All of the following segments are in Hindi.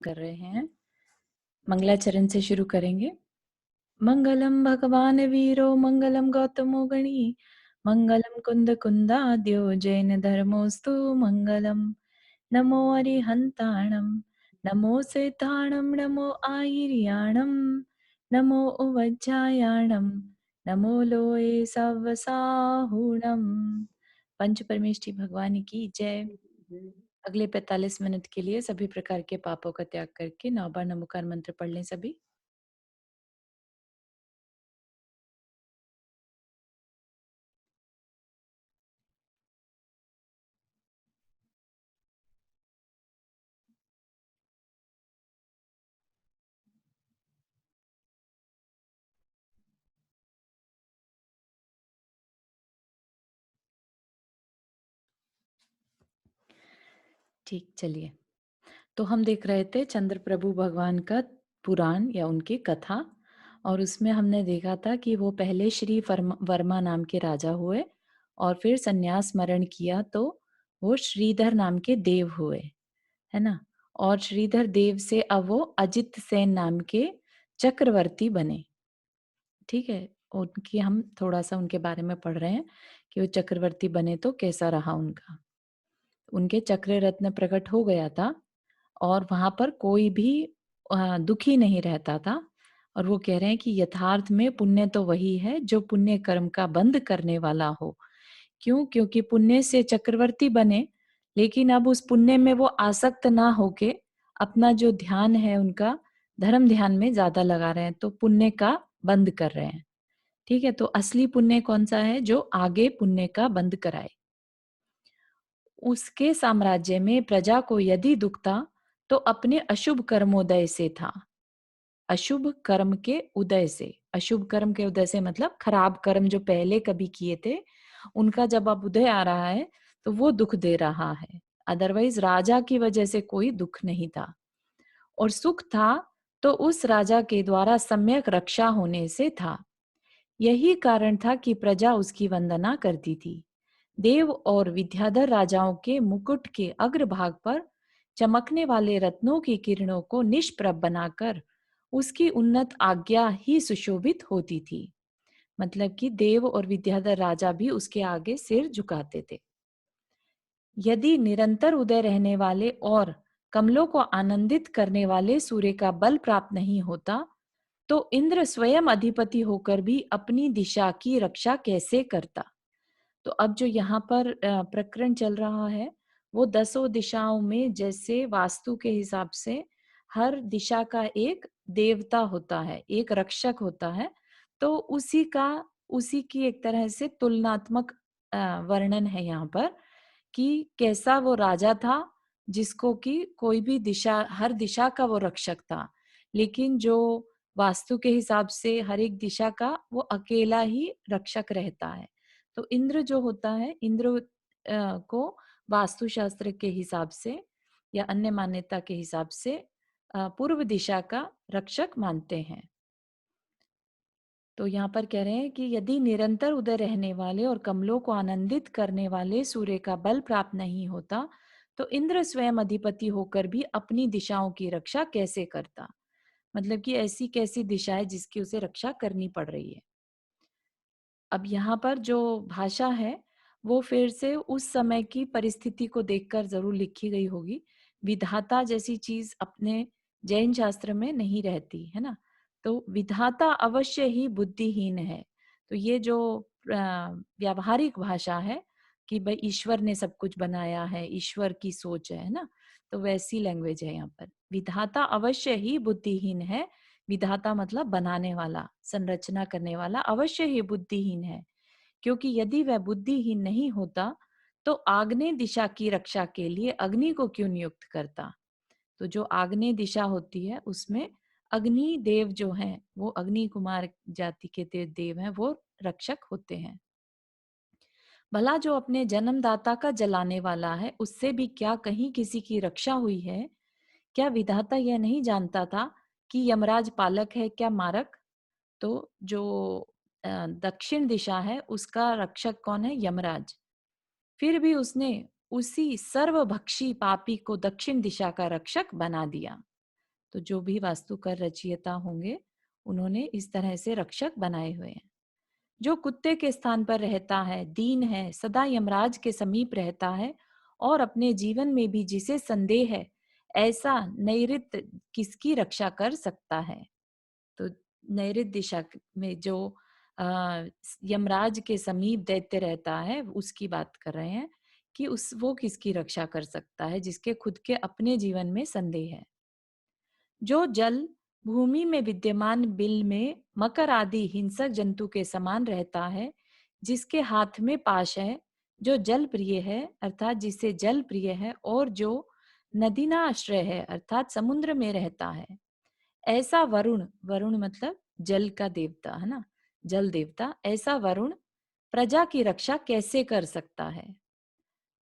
कर रहे हैं। मंगलाचरण से शुरू करेंगे। मंगलम भगवान वीरो मंगलम गौतमो गणी मंगलम कुंद कुंदाद्यो जैन धर्मोस्तु मंगलम। नमो अरिहंताणम नमो सेताणम नमो आयर्याणम नमो उवज्जायाणम नमो लोए सवसाहुणम। पंच परमेष्ठी भगवान की जय। अगले 45 मिनट के लिए सभी प्रकार के पापों का त्याग करके 9 बार नमोकार मंत्र पढ़ लें सभी। ठीक, चलिए। तो हम देख रहे थे चंद्र प्रभु भगवान का पुराण या उनकी कथा, और उसमें हमने देखा था कि वो पहले श्री वर्मा नाम के राजा हुए और फिर संन्यास मरण किया तो वो श्रीधर नाम के देव हुए, है ना। और श्रीधर देव से अब वो अजित सेन नाम के चक्रवर्ती बने। ठीक है, उनकी हम थोड़ा सा उनके बारे में पढ़ रहे हैं कि वो चक्रवर्ती बने तो कैसा रहा उनका। उनके चक्र रत्न प्रकट हो गया था और वहां पर कोई भी दुखी नहीं रहता था। और वो कह रहे हैं कि यथार्थ में पुण्य तो वही है जो पुण्य कर्म का बंद करने वाला हो। क्यों? क्योंकि पुण्य से चक्रवर्ती बने, लेकिन अब उस पुण्य में वो आसक्त ना होके अपना जो ध्यान है उनका धर्म ध्यान में ज्यादा लगा रहे हैं, तो पुण्य का बंद कर रहे हैं। ठीक है, तो असली पुण्य कौन सा है? जो आगे पुण्य का बंद कराए। उसके साम्राज्य में प्रजा को यदि दुखता तो अपने अशुभ कर्मोदय से था। अशुभ कर्म के उदय से, अशुभ कर्म के उदय से मतलब खराब कर्म जो पहले कभी किए थे उनका जब अब उदय आ रहा है तो वो दुख दे रहा है। अदरवाइज राजा की वजह से कोई दुख नहीं था। और सुख था तो उस राजा के द्वारा सम्यक रक्षा होने से था। यही कारण था कि प्रजा उसकी वंदना करती थी। देव और विद्याधर राजाओं के मुकुट के अग्रभाग पर चमकने वाले रत्नों की किरणों को निष्प्रभ बनाकर उसकी उन्नत आज्ञा ही सुशोभित होती थी। मतलब कि देव और विद्याधर राजा भी उसके आगे सिर झुकाते थे। यदि निरंतर उदय रहने वाले और कमलों को आनंदित करने वाले सूर्य का बल प्राप्त नहीं होता तो इंद्र स्वयं अधिपति होकर भी अपनी दिशा की रक्षा कैसे करता। तो अब जो यहाँ पर प्रकरण चल रहा है वो 10 दिशाओं में जैसे वास्तु के हिसाब से हर दिशा का एक देवता होता है, एक रक्षक होता है। तो उसी की एक तरह से तुलनात्मक वर्णन है यहाँ पर कि कैसा वो राजा था जिसको कि कोई भी दिशा, हर दिशा का वो रक्षक था, लेकिन जो वास्तु के हिसाब से हर एक दिशा का वो अकेला ही रक्षक रहता है। तो इंद्र जो होता है, इंद्र को वास्तुशास्त्र के हिसाब से या अन्य मान्यता के हिसाब से पूर्व दिशा का रक्षक मानते हैं। तो यहाँ पर कह रहे हैं कि यदि निरंतर उदय रहने वाले और कमलों को आनंदित करने वाले सूर्य का बल प्राप्त नहीं होता तो इंद्र स्वयं अधिपति होकर भी अपनी दिशाओं की रक्षा कैसे करता। मतलब कि ऐसी कैसी दिशा है जिसकी उसे रक्षा करनी पड़ रही है। अब यहाँ पर जो भाषा है वो फिर से उस समय की परिस्थिति को देखकर जरूर लिखी गई होगी। विधाता जैसी चीज अपने जैन शास्त्र में नहीं रहती है ना। तो विधाता अवश्य ही बुद्धिहीन है। तो ये जो व्यावहारिक भाषा है कि भाई ईश्वर ने सब कुछ बनाया है, ईश्वर की सोच है ना, तो वैसी लैंग्वेज है यहाँ पर। विधाता अवश्य ही बुद्धिहीन है। विधाता मतलब बनाने वाला, संरचना करने वाला अवश्य ही बुद्धिहीन है, क्योंकि यदि वह बुद्धिहीन नहीं होता तो आग्नेय दिशा की रक्षा के लिए अग्नि को क्यों नियुक्त करता। तो जो आग्नेय दिशा होती है उसमें अग्नि देव जो हैं वो अग्नि कुमार जाति के देव हैं, वो रक्षक होते हैं। भला जो अपने जन्मदाता का जलाने वाला है उससे भी क्या कहीं किसी की रक्षा हुई है? क्या विधाता यह नहीं जानता था कि यमराज पालक है क्या मारक? तो जो दक्षिण दिशा है उसका रक्षक कौन है? यमराज। फिर भी उसने उसी सर्वभक्षी पापी को दक्षिण दिशा का रक्षक बना दिया। तो जो भी वास्तुकार रचयिता होंगे, उन्होंने इस तरह से रक्षक बनाए हुए हैं। जो कुत्ते के स्थान पर रहता है, दीन है, सदा यमराज के समीप रहता है और अपने जीवन में भी जिसे संदेह है, ऐसा नैऋत्य किसकी रक्षा कर सकता है? तो नैऋत्य दिशा में जो यमराज के समीप दैत्य रहता है, उसकी बात कर रहे हैं कि उस वो किसकी रक्षा कर सकता है, जिसके खुद के अपने जीवन में संदेह है। जो जल भूमि में विद्यमान बिल में मकर आदि हिंसक जंतु के समान रहता है, जिसके हाथ में पाश है, जो जल प्रिय है अर्थात जिसे जल प्रिय है, और जो नदीना आश्रय है अर्थात समुद्र में रहता है, ऐसा वरुण, वरुण मतलब जल का देवता है ना, जल देवता, ऐसा वरुण प्रजा की रक्षा कैसे कर सकता है?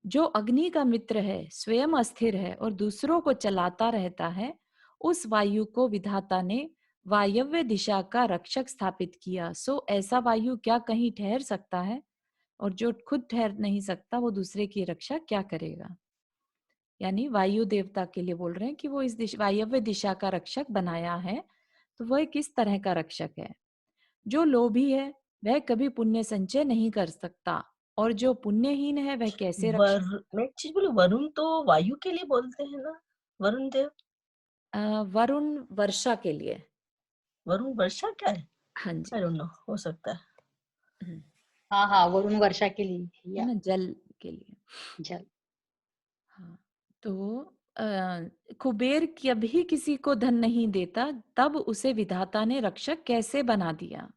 जो अग्नि का मित्र है, स्वयं अस्थिर है और दूसरों को चलाता रहता है, उस वायु को विधाता ने वायव्य दिशा का रक्षक स्थापित किया। सो ऐसा वायु क्या कहीं ठहर सकता है? और जो खुद ठहर नहीं सकता, वो दूसरे की रक्षा क्या करेगा? यानी वायु देवता के लिए बोल रहे हैं कि वो इस वायव्य दिशा का रक्षक बनाया है, तो वह किस तरह का रक्षक है? जो लोभी है, वह कभी पुण्य संचय नहीं कर सकता, और जो पुण्यहीन है, वह कैसे रक्षा? मैं एक चीज बोलूं, वरुण तो वायु के लिए बोलते हैं ना, वरुण देव। वरुण वर्षा के लिए। वरुण वर्षा क्या है? हाँ आई जी। डोंट नो, हो सकता है। हम्म, हाँ हाँ, वरुण वर्षा के लिए है या ना, जल के लिए। जल। हाँ, तो कुबेर कभी किसी को धन नहीं देता, तब उसे विधाता ने रक्षक कैसे बना दिया?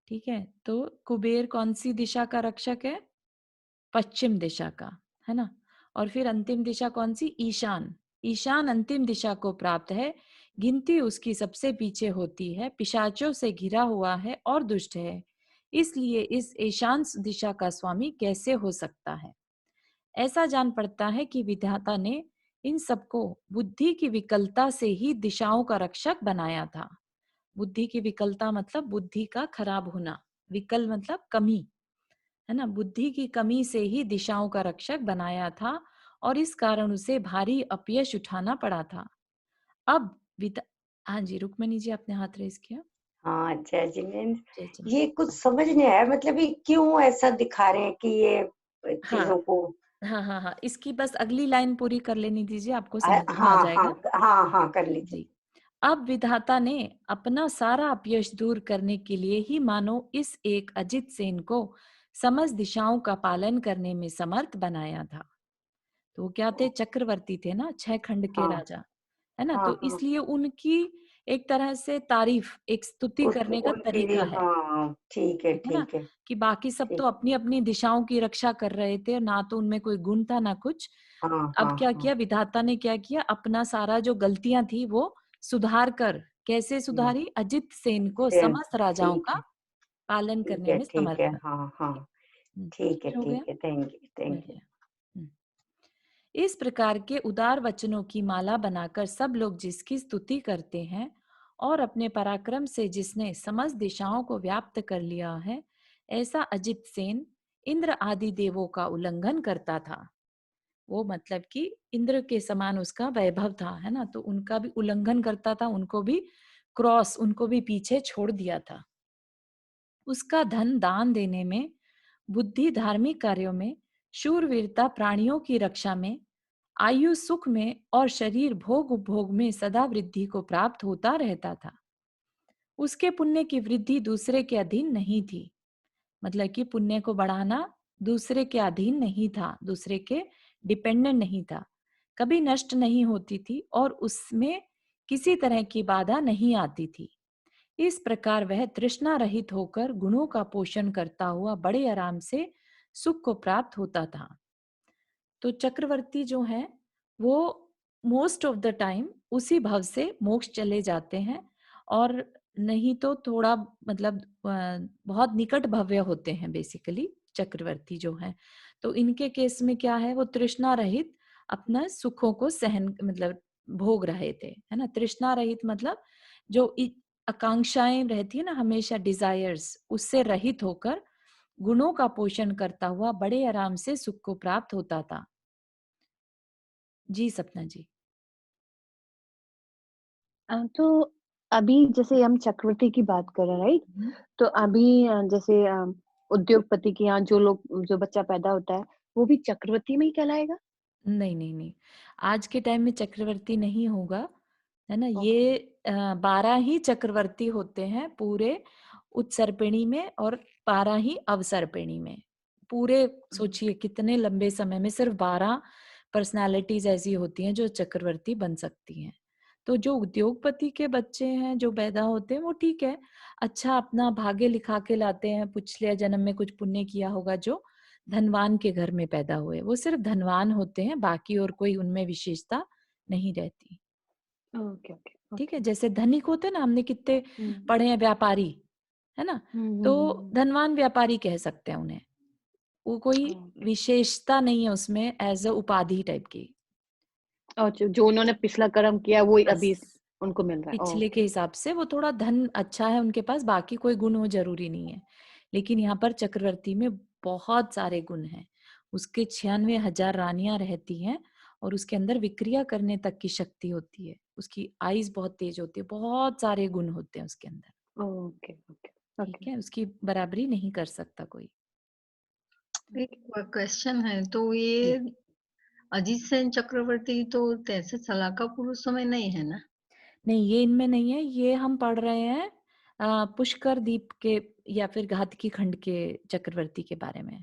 ठीक है, तो कुबेर कौन सी दिशा का रक्षक है? पश्चिम दिशा का, है ना। और फिर अंतिम दिशा कौन सी? ईशान। ईशान अंतिम दिशा को प्राप्त है, गिनती उसकी सबसे पीछे होती है, पिशाचों से घिरा हुआ है और दुष्ट है, इसलिए इस ईशान दिशा का स्वामी कैसे हो सकता है? ऐसा जान पड़ता है कि विधाता ने इन सबको बुद्धि की विकलता से ही दिशाओं का रक्षक बनाया था। बुद्धि की विकलता मतलब बुद्धि का खराब होना, विकल मतलब कमी, है ना। बुद्धि की कमी से ही दिशाओं का रक्षक बनाया था, और इस कारण उसे भारी अपयश उठाना पड़ा था। अब विद हाँ जी, रुक्मणी जी आपने हाथ रेज़ किया। हाँ, जय जिनेंद्र। जय जय। ये कुछ समझ नहीं आया, मतलब ये क्यों ऐसा दिखा रहे हैं कि ये हाँ, चीजों को। हाँ, हाँ, हाँ, इसकी बस अगली लाइन पूरी कर लेने दीजिए, आपको समझ में आ हाँ हाँ जाएगा। हाँ हाँ, कर लीजिए। जी। अब विधाता ने अपना सारा अपयश दूर करने के लिए ही मानो इस एक अजित सेन को समस्त दिशाओं का पालन करने में समर्थ बनाया था। तो वो क्या थे? चक्रवर्ती थे ना, 6 खंड के हाँ राजा, है ना? हाँ तो हाँ, इसलिए उनकी एक तरह से तारीफ, एक स्तुति उस करने का उनकी भी, तरीका है। हाँ ठीक है ठीक है ना? ठीक है। कि बाकी सब तो ठीक। अपनी-अपनी दिशाओं की रक्षा कर रहे थे, ना तो उनमें कोई गुण था, ना कुछ। हाँ अब हाँ क्या हाँ। किया विधाता ने? क्या किया? अपना सारा जो गलतियाँ थी वो सुधार कर, कैसे हम्म, सुधारी? अजित सेन को सेम। समस्त राजाओं ठीक का है पालन ठीक करने है में ठीक समर्थ है, बना। हाँ ठीक है? हाँ। ठीक है क्लियर हो गया? ठीक है, थैंक यू थैंक यू। बढ़िया। हुँ। इस प्रकार के उदार वचनों की माला बनाकर सब लोग जिसकी स्तुति करते हैं, और अपने पराक्रम से जिसने समस्त दिशाओं को व्याप्त कर लिया है, ऐसा अजित सेन इंद्र आदि देवों का उल्लंघन करता था। वो मतलब कि इंद्र के समान उसका वैभव था, है ना। तो उनका भी उल्लंघन करता था, उनको भी क्रॉस, उनको भी पीछे छोड़ दिया था। उसका धन दान देने में, बुद्धि धार्मिक कार्यों में, शूरवीरता प्राणियों की रक्षा में, आयु सुख में और शरीर भोग उपभोग में सदा वृद्धि को प्राप्त होता रहता था। उसके पुण्य की वृद्धि दूसरे के अधीन नहीं थी। मतलब कि पुण्य को बढ़ाना दूसरे के अधीन नहीं था, दूसरे के डिपेंडेंट नहीं था, कभी नष्ट नहीं होती थी और उसमें किसी तरह की बाधा नहीं आती थी। इस प्रकार वह तृष्णा रहित होकर गुणों का पोषण करता हुआ बड़े आराम से सुख को प्राप्त होता था। तो चक्रवर्ती जो है वो मोस्ट ऑफ द टाइम उसी भव से मोक्ष चले जाते हैं, और नहीं तो थोड़ा मतलब बहुत निकट भव्य होते हैं बेसिकली चक्रवर्ती जो है। तो इनके केस में क्या है? वो तृष्णा रहित अपना सुखों को सहन मतलब भोग रहे थे, है ना। तृष्णा रहित मतलब जो आकांक्षाएं रहती है ना हमेशा, डिजायर्स, उससे रहित होकर गुणों का पोषण करता हुआ बड़े आराम से सुख को प्राप्त होता था। जी, सपना जी। तो अभी जैसे हम चक्रवृद्धि की बात कर रहे हैं, राइट? हुँ। तो अभी जैसे उद्योगपति के यहाँ जो बच्चा पैदा होता है, वो भी चक्रवृद्धि में ही कहलाएगा? नहीं, नहीं, नहीं। आज के टाइम में चक्रवर्ती नहीं होगा, है ना? ओके। ये 12 ही चक्रवर्ती होते हैं पूरे उत्सर्पिणी में और 12 ही अवसर्पिणी में। पूरे सोचिए ओके। कितने लंबे समय में सिर्फ़ 12 पर्सनैलिटीज़ ऐसी होती हैं जो चक्रवर्ती बन सकती हैं। तो जो उद्योगपति के बच्चे हैं, जो पैदा होते हैं वो ठीक है, अच्छा अपना भाग्य लिखा के लाते हैं, पिछले जन्म में कुछ पुण्य किया होगा जो धनवान के घर में पैदा हुए। वो सिर्फ़ धनवान होते हैं, बाकी और कोई उनमें विशेषता नहीं रहती। ओके, ओके, ठीक है? ओके। जैसे धनिक होते हैं ना, हमने कितने हुँ। पढ़े हैं व्यापारी, है ना? हुँ, हुँ, तो हुँ, हुँ। धनवान व्यापारी कह सकते हैं उन्हें। वो कोई ओके। विशेषता नहीं है उसमें एज़ अ उपाधि टाइप की। और जो जो उन्होंने पिछला कर्म किया वो बस, अभी उनको मिल रहा है। पिछले ओके। के हिसाब से वो थोड़ा धन अच्छा है उनके पास, बाकी कोई गुण वो ज़रूरी नहीं है। लेकिन यहाँ पर चक्रवर्ती में बहुत सारे गुण हैं। उसके 96,000 रानियाँ रहती हैं और उसके अंदर विक्रिया करने तक की शक्ति होती है। उसकी आइज़ बहुत तेज़ होती है, बहुत सारे गुण होते हैं उसके अंदर। ओके, ओके, ठीक ओके। है? उसकी बराबरी नहीं कर सकता कोई। एक क्वेश्चन है तो जी। ये अजीत सेन चक्रवर्ती तो तैसे सलाका पुरुषों में नहीं है ना? नहीं, ये इनमें नहीं है, ये हम पढ़ रहे हैं पुष्कर द्वीप के या फिर घातकी खंड के चक्रवर्ती के बारे में।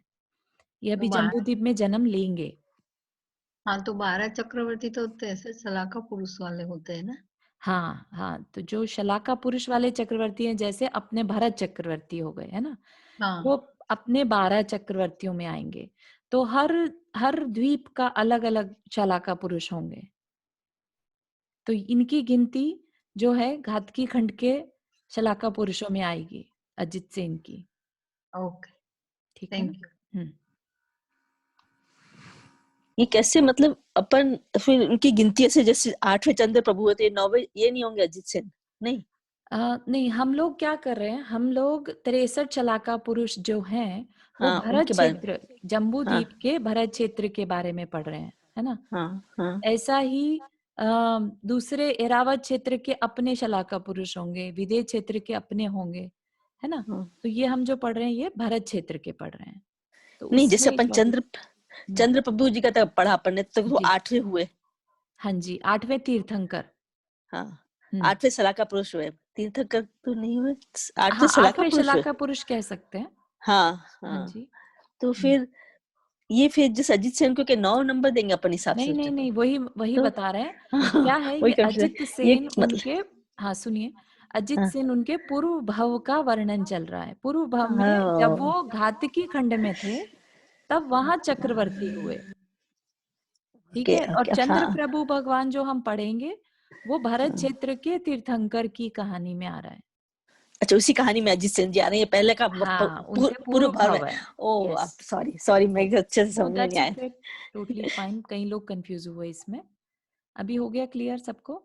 ये तो अभी 12 जम्बूद्वीप में जन्म लेंगे। हाँ, तो 12 चक्रवर्ती तो तैसे सलाका पुरुष वाले होते हैं ना? हाँ, हाँ, तो जो शलाका पुरुष वाले चक्रवर्ती हैं, जैसे अपने भरत चक्रवर्ती हो गए, है ना? हाँ, वो अपने 12 चक्रवर्तियों में आएँगे। तो हर हर द्वीप का अलग-अलग शलाका पुरुष होंगे। तो इनकी गिनती जो है घातकी खंड के शलाका पुरुषों में आएगी, अजित सेन की। ओके, ठीक है ना? Thank you. हुँ। ये कैसे मतलब अपन फिर उनकी गिनती ऐसे जैसे 8वें चंद्र प्रभु होते हैं, 9वें ये नहीं होंगे अजित सेन? नहीं? नहीं, हम लोग क्या कर रहे हैं, हम लोग 63 शलाका पुरुष जो हैं, वो हाँ, भरत उनके बारे में। क्षेत्र, जम्बूद्वीप हाँ, के भरत क्षेत्र के बारे में पढ़ रहे हैं, है ना? हाँ, हाँ। ऐसा ही अ, दूसरे एरावत क्षेत्र के अपने शलाका पुरुष होंगे, विदेह क्षेत्र के अपने होंगे, है ना? हाँ। तो ये हम जो पढ़ रहे हैं, ये भरत क्षेत्र के पढ़ रहे हैं। तो नहीं, जैसे उसमें अपन 24। हुँ, चंद्र प्रभु जी का तो पढ़ा अपन ने, तो वो जी। 8वें हुए। हाँ जी, 8वें तीर्थंकर। हाँ, हुँ। 8वें सलाका पुरुष हुए। तीर्थंकर तो नहीं हुए, 8वें हाँ, सलाका 8वें पुरुष हुए। शलाका पुरुष कह सकते हैं। हाँ, हाँ हाँ। जी। तो हुँ। फिर ये फिर जैसे अजित सेन को क्या 9 नंबर देंगे अपन हिसाब नहीं, से नहीं, तो? नहीं, वही वही तो बता रहे हैं। क्या है वही ये कंफ्यूजन अजित ये सेन मतलब। उनके, हाँ, सुनिए, अजित हाँ, सेन उनके पूर्व भव का वर्णन चल रहा है। पूर्व भव में जब हाँ, वो घातकी खंड में थे, तब वहाँ चक्रवर्ती हुए, ठीक ओके, है? और ओके, चंद्र हाँ, प्रभु भगवान जो हम पढ़ेंगे, वो भरत हाँ। क्षेत्र के तीर्थंकर की कहानी में आ रहा है। अच्छा, उसी कहानी में अजित सिंह जी आ रहे हैं, ये पहले का हाँ, उनके पूर्व पूर्व भाव है। भव है। ओह, यस। अब सॉरी सॉरी, मैं अच्छे से नो, समझ में नहीं दैट्स आया। Okay, totally fine. कई लोग कन्फ्यूज़ हुए इसमें। अभी हो गया क्लियर सबको?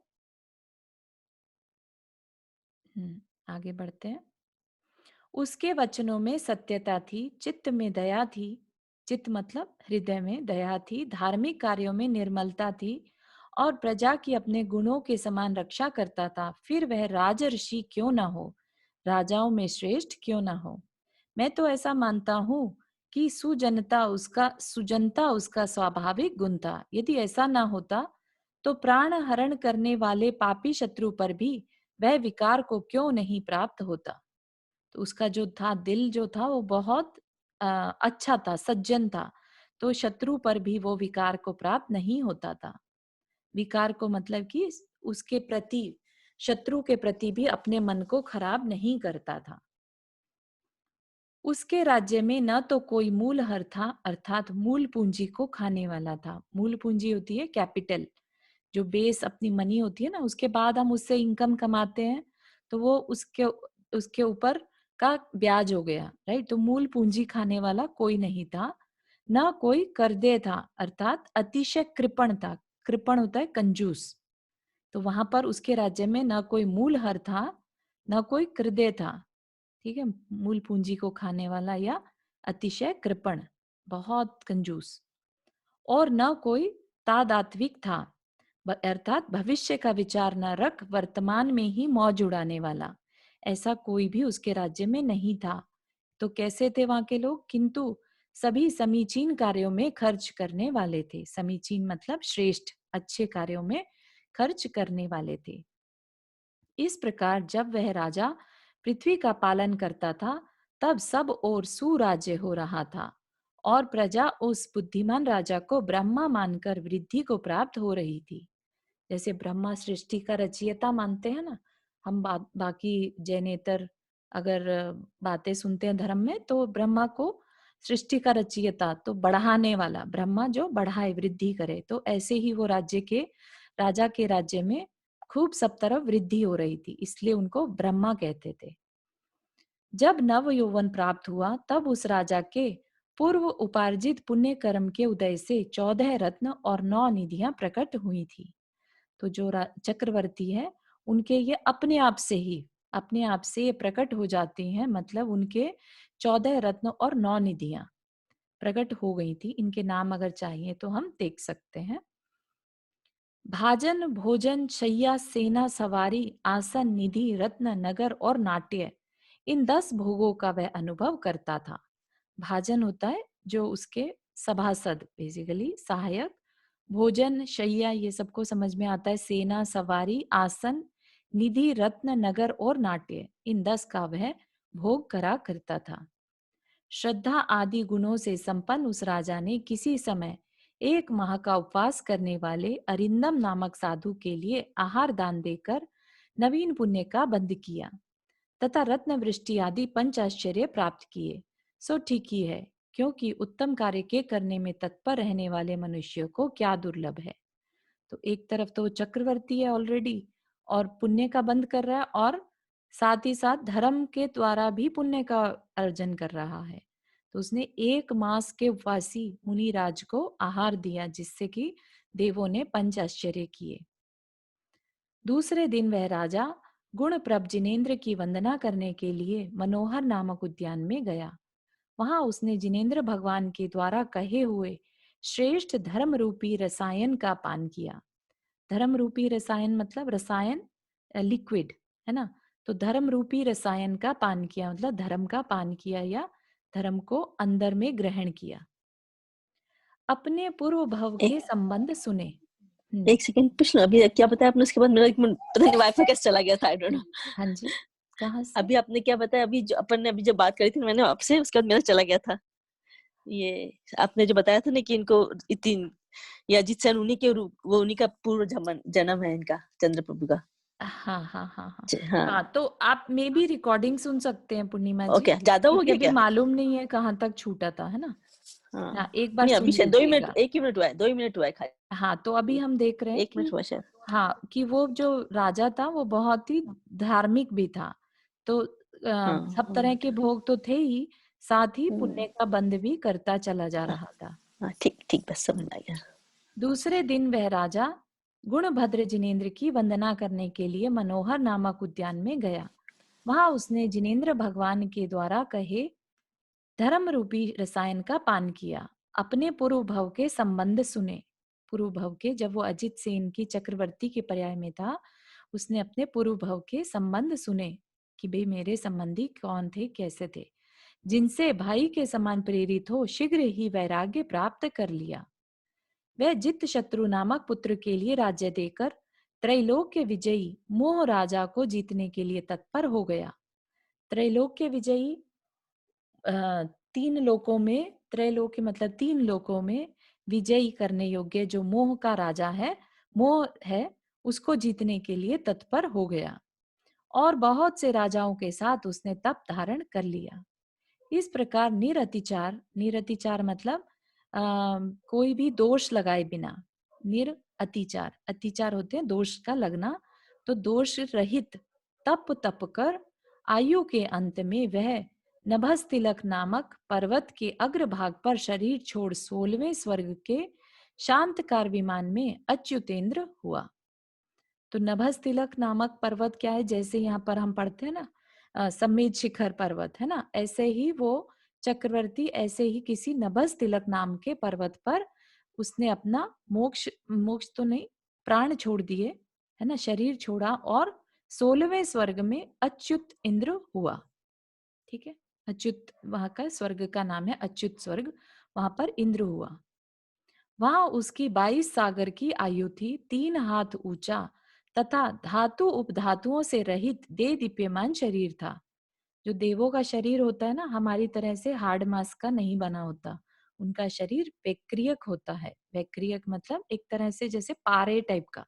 आगे बढ़ते हैं। उसके वचनों में सत्यता थी, चित्त में दया थी, चित्त मतलब हृदय में दया थी, धार्मिक कार्यों में निर्मलता थी और प्रजा की अपने गुणों के समान रक्षा करता था। फिर वह राजर्षि क्यों ना हो, राजाओं में श्रेष्ठ क्यों ना हो। मैं तो ऐसा मानता हूँ कि सुजनता उसका स्वाभाविक गुण था। यदि ऐसा ना होता तो प्राण हरण करने वाले पापी शत्रु पर भी वह विकार को क्यों नहीं प्राप्त होता। तो उसका जो था दिल जो था वो बहुत अ, अच्छा था, सज्जन था। तो शत्रु पर भी वो विकार को प्राप्त नहीं होता था। विकार को मतलब कि उसके प्रति, शत्रु के प्रति भी अपने मन को खराब नहीं करता था। उसके राज्य में न तो कोई मूल हर था, अर्थात मूल पूंजी को खाने वाला था। मूल पूंजी होती है कैपिटल, जो बेस अपनी मनी होती है ना, उसके बाद हम उससे इनकम कमाते हैं, तो वो उसके उसके ऊपर का ब्याज हो गया, राइट? तो मूल पूंजी खाने वाला कोई नहीं था, ना कोई करदे था, अर्थात अतिशय कृपण था। कृपण होता है कंजूस। तो वहां पर उसके राज्य में ना कोई मूल हर था, ना कोई कृदय था। ठीक है? मूल पूंजी को खाने वाला या अतिशय कृपण, बहुत कंजूस। और न कोई तादात्विक था, अर्थात भविष्य का विचार न रख वर्तमान में ही मौज उड़ाने वाला ऐसा कोई भी उसके राज्य में नहीं था। तो कैसे थे वहां के लोग? किंतु सभी समीचीन कार्यों में खर्च करने वाले थे। समीचीन मतलब श्रेष्ठ, अच्छे कार्यों में खर्च करने वाले थे। इस प्रकार जब वह राजा पृथ्वी का पालन करता था, तब सब ओर सुराज्य हो रहा था और प्रजा उस बुद्धिमान राजा को ब्रह्मा मानकर वृद्धि को प्राप्त हो रही थी। जैसे ब्रह्मा सृष्टि का रचयिता मानते हैं ना हम, बाकी जैनेतर अगर बातें सुनते हैं धर्म में, तो ब्रह्मा को सृष्टि का रचयिता, तो बढ़ाने वाला ब्रह्मा जो बढ़ाए, वृद्धि करे। तो ऐसे ही वो राजा के राज्य में खूब सब तरफ वृद्धि हो रही थी, इसलिए उनको ब्रह्मा कहते थे। जब नव यौवन प्राप्त हुआ, तब उस राजा के पूर्व उपार्जित पुण्य कर्म के उदय से 14 रत्न और 9 निधियां प्रकट हुई थी। तो जो चक्रवर्ती है, उनके ये अपने आप से ये प्रकट हो जाती हैं, मतलब उनके 14 रत्न और 9 निधियां प्रकट हो गई थी। इनके नाम अगर चाहिए तो हम देख सकते हैं। भाजन, भोजन, शैया, सेना, सवारी, आसन, निधि, रत्न, नगर और नाट्य, इन 10 भोगों का वह अनुभव करता था। भाजन होता है जो उसके सभासद, बेसिकली सहायक। भोजन, शैया, ये सबको समझ में आता है। सेना, सवारी, आसन, निधि, रत्न, नगर और नाट्य, इन 10 का वह भोग करा करता था। श्रद्धा आदि गुणों से संपन्न उस राजा ने किसी समय 1 माह का उपवास करने वाले अरिंदम नामक साधु के लिए आहार दान देकर नवीन पुण्य का बंध किया तथा रत्न वृष्टि आदि पंच आश्चर्य प्राप्त किए। सो ठीक ही है, क्योंकि उत्तम कार्य के करने में तत्पर रहने वाले मनुष्य को क्या दुर्लभ है। तो एक तरफ तो चक्रवर्ती है ऑलरेडी और पुण्य का बंद कर रहा है, और साथ ही साथ धर्म के द्वारा भी पुण्य का अर्जन कर रहा है। तो उसने 1 मास के उपवासी मुनिराज को आहार दिया, जिससे कि देवों ने पंच आश्चर्य किए। दूसरे दिन वह राजा गुणप्रभ जिनेंद्र की वंदना करने के लिए मनोहर नामक उद्यान में गया। वहां उसने जिनेंद्र भगवान के द्वारा कहे हुए श्रेष्ठ धर्म रूपी रसायन का पान किया। धर्म रूपी रसायन मतलब रसायन लिक्विड है ना। तो धर्म रूपी रसायन का पान किया मतलब धर्म का पान किया या धर्म को अंदर में ग्रहण किया। अपने पूर्व भव के एक संबंध सुने। एक सेकंड पूछना, अभी क्या बताया आपने? उसके बाद मेरा एक मिनट पता नहीं वाईफाई कैसे चला गया था, आई डोंट नो। हाँ जी, कहाँ से? अभी आपने क्या बताया? अभी जो अपन ने अभी जब बात करी थी मैंने आपसे, उसके बाद मेरा चला गया था। ये आपने जो बताया था ना कि इनको इतनी या अजीत सेन उन्हीं के रूप, वो उन्हीं का पूर्व जन्म है इनका, चंद्र प्रभु का। हाँ हाँ हाँ हाँ हाँ हाँ। तो आप मे भी रिकॉर्डिंग सुन सकते हैं पूर्णिमा जी, ओके, ज्यादा हो क्योंकि गया अभी क्या? मालूम नहीं है कहाँ तक छूटा था, है ना। हाँ हाँ, एक बार नहीं, अभी सुन शायद 2 ही मिनट, लीजिएगा। 1 ही मिनट हुआ है, 2 ही मिनट हुआ है खाली। हाँ, तो अभी हम देख रहे हैं 1 मिनट कि हुआ शायद। हाँ, कि वो जो राजा था वो बहुत ही धार्मिक भी था। तो सब तरह के भोग तो थे ही, साथ ही पुण्य का बंद भी करता चला जा रहा था। हाँ ठीक ठीक, बस समझ आ गया। दूसरे दिन वह राजा गुणभद्र जिनेंद्र की वंदना करने के लिए मनोहर नामक उद्यान में गया। वहां उसने जिनेंद्र भगवान के द्वारा कहे धर्म रूपी रसायन का पान किया, अपने पूर्व भव के संबंध सुने। पूर्व भव के, जब वो अजित सेन की चक्रवर्ती के पर्याय में था, उसने अपने पूर्व भव के संबंध सुने कि भाई मेरे संबंधी कौन थे, कैसे थे, जिनसे भाई के समान प्रेरित हो शीघ्र ही वैराग्य प्राप्त कर लिया। वह जित शत्रु नामक पुत्र के लिए राज्य देकर त्रैलोक्य विजयी मोह राजा को जीतने के लिए तत्पर हो गया। त्रैलोक्य विजयी 3 लोकों में, त्रैलोक्य मतलब 3 लोकों में विजयी करने योग्य जो मोह का राजा है, मोह है, उसको जीतने के लिए तत्पर हो गया और बहुत से राजाओं के साथ उसने तप धारण कर लिया। इस प्रकार निरतिचार मतलब कोई भी दोष लगाए बिना, अतिचार होते हैं दोष का लगना, तो दोष रहित तप कर आयु के अंत में वह नभस तिलक नामक पर्वत के अग्रभाग पर शरीर छोड़ 16वें स्वर्ग के शांतकार विमान में अच्युतेंद्र हुआ। तो नभस तिलक नामक पर्वत क्या है? जैसे यहाँ पर हम पढ़ते हैं ना सम्मेद शिखर पर्वत, है ना, ऐसे ही वो चक्रवर्ती ऐसे ही किसी नभस तिलक नाम के पर्वत पर उसने अपना मोक्ष तो नहीं, प्राण छोड़ दिए, है ना, शरीर छोड़ा और 16वें स्वर्ग में अच्युत इंद्र हुआ। ठीक है, अच्युत वहां का स्वर्ग का नाम है, अच्युत स्वर्ग, वहां पर इंद्र हुआ। वहां उसकी 22 सागर की आयु थी, 3 हाथ ऊंचा तथा धातु उपधातुओं से रहित दे दीप्यमान शरीर था। जो देवों का शरीर होता है ना, हमारी तरह से हार्ड मांस का नहीं बना होता, उनका शरीर वैक्रियक होता है। वैक्रियक मतलब एक तरह से जैसे पारे टाइप का,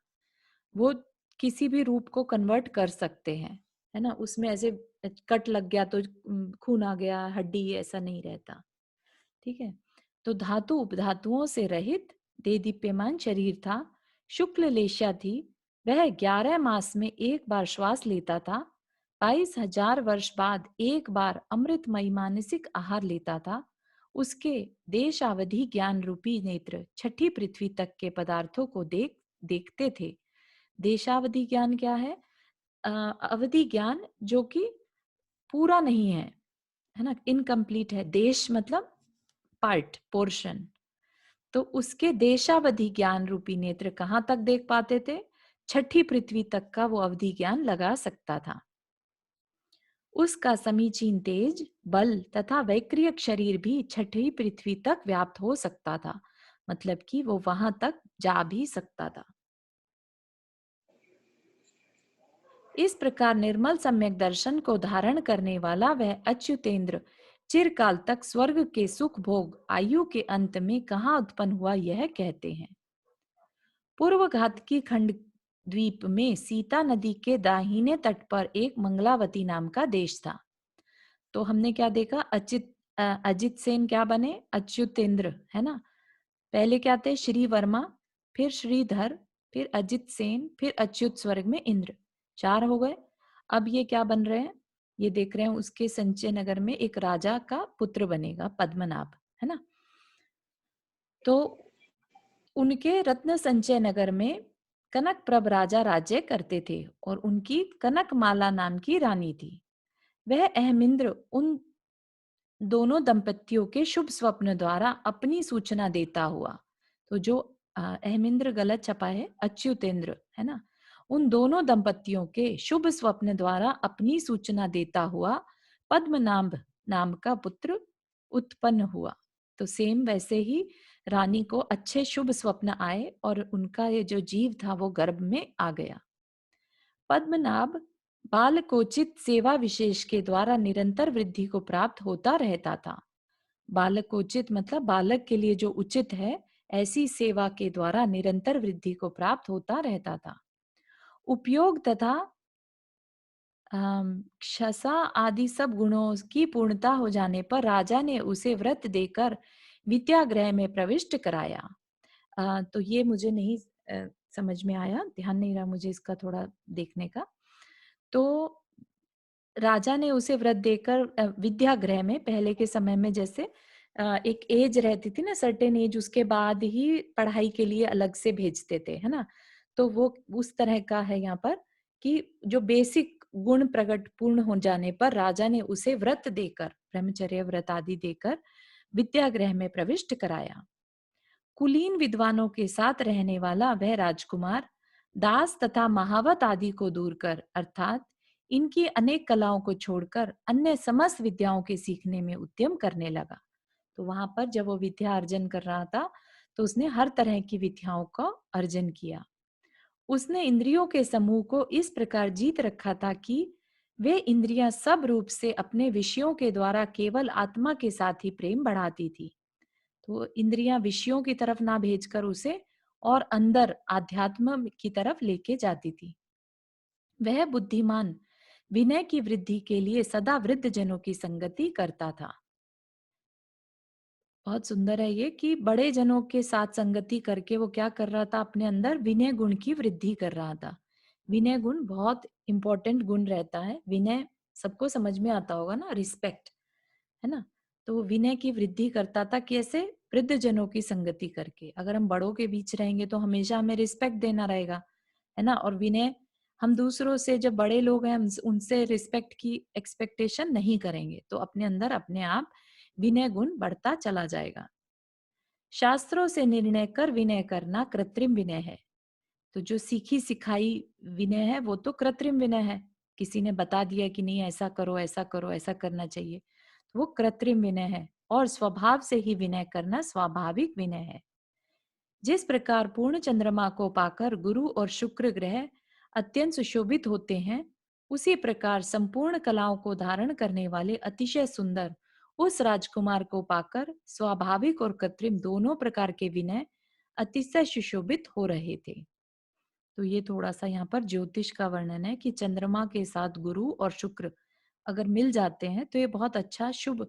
वो किसी भी रूप को कन्वर्ट कर सकते हैं, है ना, उसमें ऐसे कट लग गया तो खून आ गया, हड्डी, ऐसा नहीं रहता। ठीक है, तो धातु उपधातुओं से रहित देदीप्यमान शरीर था, शुक्ल लेशा थी, वह 11 मास में एक बार श्वास लेता था, 22,000 वर्ष बाद एक बार अमृतमयी मानसिक आहार लेता था। उसके देशावधि ज्ञान रूपी नेत्र छठी पृथ्वी तक के पदार्थों को देखते थे। देशावधि ज्ञान क्या है? अवधि ज्ञान जो कि पूरा नहीं है ना, इनकम्प्लीट है। देश मतलब पार्ट, पोर्शन। तो उसके देशावधि ज्ञान रूपी नेत्र कहाँ तक देख पाते थे? छठी पृथ्वी तक का वो अवधि ज्ञान लगा सकता था। उसका समीचीन तेज, बल तथा वैक्रियक शरीर भी छठी पृथ्वी तक व्याप्त हो सकता था, मतलब कि वो वहां तक जा भी सकता था। इस प्रकार निर्मल सम्यक दर्शन को धारण करने वाला वह अच्युतेंद्र चिरकाल तक स्वर्ग के सुख भोग आयु के अंत में कहाँ उत्पन्न हुआ, यह कहते हैं। पूर्व घात की खंड द्वीप में सीता नदी के दाहिने तट पर एक मंगलावती नाम का देश था। तो हमने क्या देखा? अजित सेन क्या बने? अच्युतेंद्र, है ना। पहले क्या थे? श्री वर्मा, फिर श्रीधर, फिर अजित सेन, फिर अच्युत स्वर्ग में इंद्र, 4 हो गए। अब ये क्या बन रहे हैं? ये देख रहे हैं, उसके संचय नगर में एक राजा का पुत्र बनेगा, पद्मनाभ, है ना। तो उनके रत्न संचय नगर में कनक प्रभ राजा राज्य करते थे और उनकी कनकमाला नाम की रानी थी। वह अहमिंद्र उन दोनों दंपतियों के शुभ स्वप्न द्वारा अपनी सूचना देता हुआ, तो जो अहमिंद्र गलत छपा है, अच्युतेंद्र, है ना, उन दोनों दंपतियों के शुभ स्वप्न द्वारा अपनी सूचना देता हुआ पद्मनाभ नाम का पुत्र उत्पन्न हुआ। तो सेम वैसे ही रानी को अच्छे शुभ स्वप्न आए और उनका ये जो जीव था वो गर्भ में आ गया। पद्मनाभ बालकोचित सेवा विशेष के द्वारा निरंतर वृद्धि को प्राप्त होता रहता था। बालकोचित मतलब बालक के लिए जो उचित है, ऐसी सेवा के द्वारा निरंतर वृद्धि को प्राप्त होता रहता था। उपयोग तथा क्षसा आदि सब गुणों की पूर्णता हो जाने पर राजा ने उसे व्रत देकर विद्यागृह में प्रविष्ट कराया। तो ये मुझे नहीं समझ में आया, ध्यान नहीं रहा मुझे इसका थोड़ा देखने का। तो राजा ने उसे व्रत देकर विद्यागृह में, पहले के समय में जैसे एक एज रहती थी ना, सर्टेन एज, उसके बाद ही पढ़ाई के लिए अलग से भेजते थे, है ना। तो वो उस तरह का है यहाँ पर कि जो बेसिक गुण प्रकट पूर्ण हो जाने पर राजा ने उसे व्रत देकर, ब्रह्मचर्य व्रत आदि देकर विद्यागृह में प्रविष्ट कराया। कुलीन विद्वानों के साथ रहने वाला वह राजकुमार दास तथा महावत आदि को दूर कर, अर्थात इनकी अनेक कलाओं को छोड़कर अन्य समस्त विद्याओं के सीखने में उद्यम करने लगा। तो वहां पर जब वो विद्या अर्जन कर रहा था तो उसने हर तरह की विद्याओं का अर्जन किया। उसने इंद्रियों के समूह को इस प्रकार जीत रखा था कि वे इंद्रियां सब रूप से अपने विषयों के द्वारा केवल आत्मा के साथ ही प्रेम बढ़ाती थी। तो इंद्रियां विषयों की तरफ ना भेजकर उसे और अंदर आध्यात्म की तरफ लेके जाती थी। वह बुद्धिमान विनय की वृद्धि के लिए सदा वृद्ध जनों की संगति करता था। बहुत सुंदर है ये कि बड़े जनों के साथ संगति करके वो क्या कर रहा था? अपने अंदर विनय गुण की वृद्धि कर रहा था। विनय गुण बहुत इंपॉर्टेंट गुण रहता है। विनय सबको समझ में आता होगा ना, रिस्पेक्ट, है ना। तो वो विनय की वृद्धि करता था, कैसे? वृद्ध जनों की संगति करके। अगर हम बड़ों के बीच रहेंगे तो हमेशा हमें रिस्पेक्ट देना रहेगा, है ना। और विनय, हम दूसरों से, जब बड़े लोग हैं, हम उनसे रिस्पेक्ट की एक्सपेक्टेशन नहीं करेंगे तो अपने अंदर अपने आप विनय गुण बढ़ता चला जाएगा। शास्त्रों से निर्णय कर विनय करना कृत्रिम विनय है। तो जो सीखी सिखाई विनय है वो तो कृत्रिम विनय है, किसी ने बता दिया कि नहीं ऐसा करो, ऐसा करो, ऐसा करना चाहिए, तो वो कृत्रिम विनय है। और स्वभाव से ही विनय करना स्वाभाविक विनय है। जिस प्रकार पूर्ण चंद्रमा को पाकर गुरु और शुक्र ग्रह अत्यंत सुशोभित होते हैं, उसी प्रकार संपूर्ण कलाओं को धारण करने वाले अतिशय सुंदर उस राजकुमार को पाकर स्वाभाविक और कृत्रिम दोनों प्रकार के विनय अतिशय सुशोभित हो रहे थे। तो ये थोड़ा सा यहाँ पर ज्योतिष का वर्णन है कि चंद्रमा के साथ गुरु और शुक्र अगर मिल जाते हैं तो ये बहुत अच्छा शुभ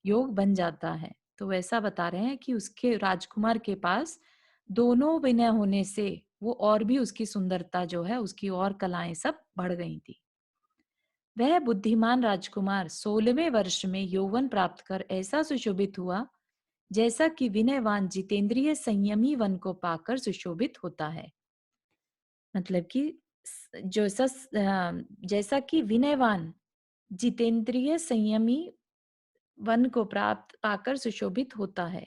योग बन जाता है। तो वैसा बता रहे हैं कि उसके राजकुमार के पास दोनों विनय होने से वो और भी उसकी सुंदरता जो है, उसकी और कलाएं सब बढ़ गई थी। वह बुद्धिमान राजकुमार 16वें वर्ष में यौवन प्राप्त कर ऐसा सुशोभित हुआ जैसा कि विनयवान जितेंद्रिय संयमी वन को पाकर सुशोभित होता है। मतलब कि जैसा कि विनयवान जितेंद्रिय संयमी वन को प्राप्त पाकर सुशोभित होता है।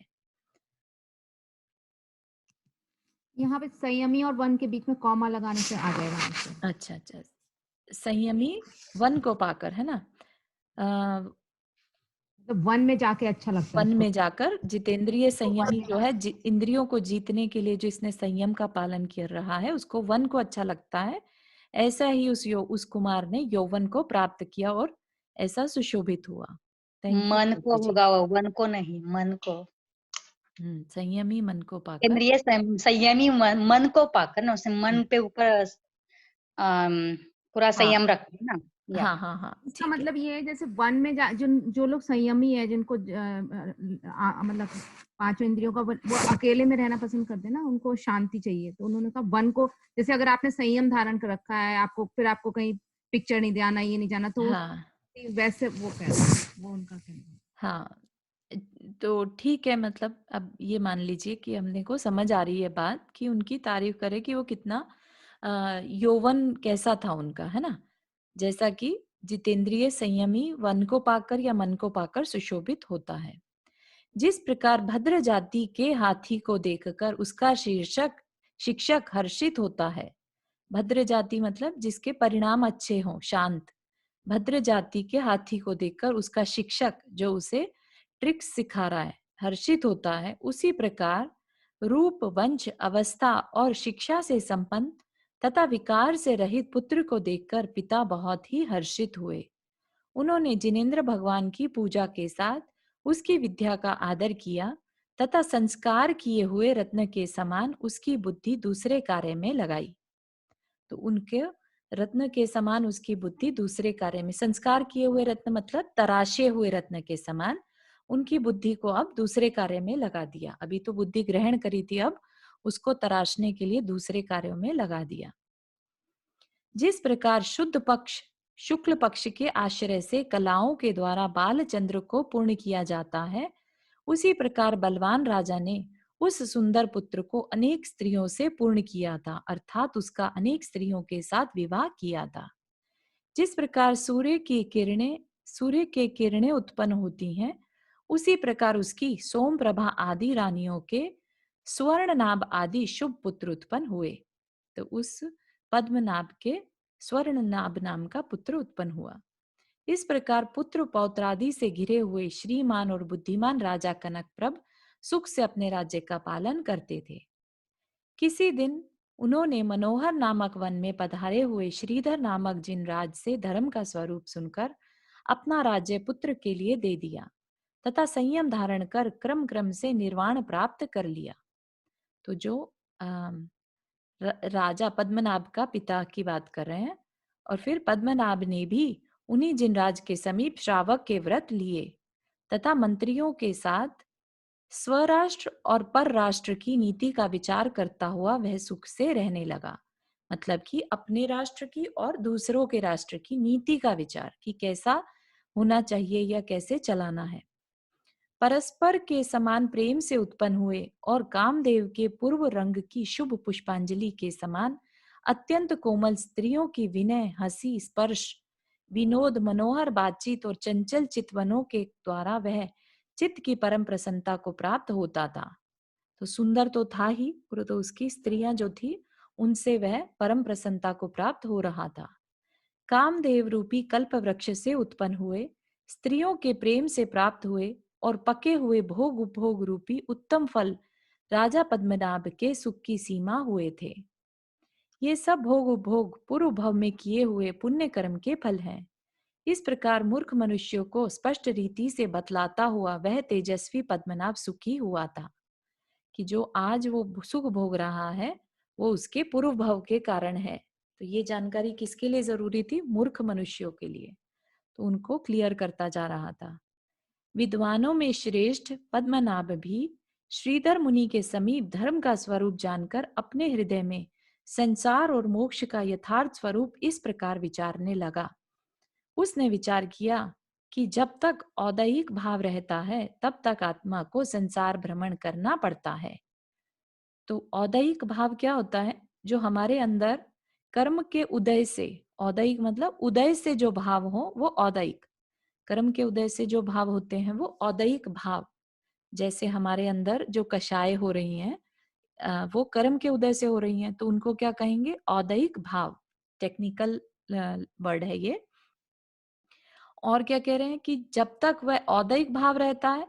यहाँ पे संयमी और वन के बीच में कॉमा लगाने से आ जाएगा आंसर। अच्छा अच्छा, संयमी वन को पाकर है ना, तो वन में जाके अच्छा लगता है वन उसको। में जाकर जितेंद्रिय संयमी जो है, इंद्रियों को जीतने के लिए जो इसने संयम का पालन कर रहा है उसको वन को अच्छा लगता है। ऐसा ही उस कुमार ने यौवन को प्राप्त किया और ऐसा सुशोभित हुआ। थैंक यू मन को जी। होगा, वो वन को नहीं, मन को। संयमी मन को पाकर, इंद्रिय संयमी मन को पाकर ना, उसे मन पे ऊपर पूरा संयम रखते हैं ना। हाँ हाँ हाँ, इसका ठीक है। मतलब ये है जैसे वन में जो लोग संयमी है, जिनको मतलब पांचों इंद्रियों का वो अकेले में रहना पसंद करते हैं ना, उनको शांति चाहिए, तो उन्होंने कहा वन को, जैसे अगर आपने संयम धारण कर रखा है, आपको कहीं पिक्चर नहीं जाना, ये नहीं जाना, तो हाँ वैसे वो कहना, वो उनका कहना है। हाँ, तो ठीक है, मतलब अब ये मान लीजिए कि हमने को समझ आ रही है बात कि उनकी तारीफ करे कि वो कितना यौवन कैसा था उनका, है ना। जैसा कि जितेंद्रिय संयमी वन को पाकर या मन को पाकर सुशोभित होता है। जिस प्रकार भद्र जाति के हाथी को देखकर उसका शिक्षक हर्षित होता है। भद्र जाति मतलब जिसके परिणाम अच्छे हों, शांत। भद्र जाति के हाथी को देखकर उसका शिक्षक जो उसे ट्रिक्स सिखा रहा है हर्षित होता है, उसी प्रकार रूप, वंश, अवस्था और शिक्षा से संपन्न तथा विकार से रहित पुत्र को देखकर पिता बहुत ही हर्षित हुए। उन्होंने जिनेंद्र भगवान की पूजा के साथ उसकी विद्या का आदर किया तथा संस्कार किए हुए रत्न के समान उसकी बुद्धि दूसरे कार्य में लगाई। तो उनके रत्न के समान उसकी बुद्धि दूसरे कार्य में, संस्कार किए हुए रत्न मतलब तराशे हुए रत्न के समान उनकी बुद्धि को अब दूसरे कार्य में लगा दिया। अभी तो बुद्धि ग्रहण करी थी, अब उसको तराशने के लिए दूसरे कार्यों में लगा दिया। जिस प्रकार शुद्ध पक्ष शुक्ल पक्ष के आश्रय से कलाओं के द्वारा बालचंद्र को पूर्ण किया जाता है, उसी प्रकार बलवान राजा ने उस सुंदर पुत्र को अनेक स्त्रियों से पूर्ण किया था, अर्थात उसका अनेक स्त्रियों के साथ विवाह किया था। जिस प्रकार सूर्य के किरणें उत्पन्न होती हैं, उसी प्रकार उसकी सोम प्रभा आदि रानियों के स्वर्णनाभ आदि शुभ पुत्र उत्पन्न हुए। तो उस पद्मनाभ के स्वर्णनाभ नाम का पुत्र उत्पन्न हुआ। इस प्रकार पुत्र पौत्रादि से घिरे हुए श्रीमान और बुद्धिमान राजा कनकप्रभ सुख से अपने राज्य का पालन करते थे। किसी दिन उन्होंने मनोहर नामक वन में पधारे हुए श्रीधर नामक जिनराज से धर्म का स्वरूप सुनकर अपना राज्य पुत्र के लिए दे दिया तथा संयम धारण कर क्रम क्रम से निर्वाण प्राप्त कर लिया। तो जो राजा पद्मनाभ का पिता की बात कर रहे हैं, और फिर पद्मनाभ ने भी उन्हीं जिनराज के समीप श्रावक के व्रत लिए तथा मंत्रियों के साथ स्वराष्ट्र और पर राष्ट्र की नीति का विचार करता हुआ वह सुख से रहने लगा। मतलब कि अपने राष्ट्र की और दूसरों के राष्ट्र की नीति का विचार कि कैसा होना चाहिए या कैसे चलाना है। परस्पर के समान प्रेम से उत्पन्न हुए और कामदेव के पूर्व रंग की शुभ पुष्पांजलि के समान अत्यंत कोमल स्त्रियों की विनय, हंसी, स्पर्श, विनोद, मनोहर बातचीत और चंचल चितवनों के द्वारा वह चित्त की परम प्रसन्नता को प्राप्त होता था। तो सुंदर तो था ही, और तो उसकी स्त्रियां जो थी उनसे वह परम प्रसन्नता को प्राप्त हो रहा था। कामदेव रूपी कल्प वृक्ष से उत्पन्न हुए, स्त्रियों के प्रेम से प्राप्त हुए और पके हुए भोग उपभोग रूपी उत्तम फल राजा पद्मनाभ के सुख की सीमा हुए थे। ये सब भोग उपभोग पूर्व भव में किए हुए पुण्य कर्म के फल हैं। इस प्रकार मूर्ख मनुष्यों को स्पष्ट रीति से बतलाता हुआ वह तेजस्वी पद्मनाभ सुखी हुआ था कि जो आज वो सुख भोग रहा है वो उसके पूर्व भव के कारण है। तो ये जानकारी किसके लिए जरूरी थी? मूर्ख मनुष्यों के लिए। तो उनको क्लियर करता जा रहा था। विद्वानों में श्रेष्ठ पद्मनाभ भी श्रीधर मुनि के समीप धर्म का स्वरूप जानकर अपने हृदय में संसार और मोक्ष का यथार्थ स्वरूप इस प्रकार विचारने लगा। उसने विचार किया कि जब तक औदैहिक भाव रहता है तब तक आत्मा को संसार भ्रमण करना पड़ता है। तो औदैहिक भाव क्या होता है? जो हमारे अंदर कर्म के उदय से, औदैहिक मतलब उदय से जो भाव हो वो औदैहिक, कर्म के उदय से जो भाव होते हैं वो औदैहिक भाव। जैसे हमारे अंदर जो कषाय हो रही हैं वो कर्म के उदय से हो रही हैं, तो उनको क्या कहेंगे? औदैहिक भाव। टेक्निकल वर्ड है ये। और क्या कह रहे हैं कि जब तक वह औदैहिक भाव रहता है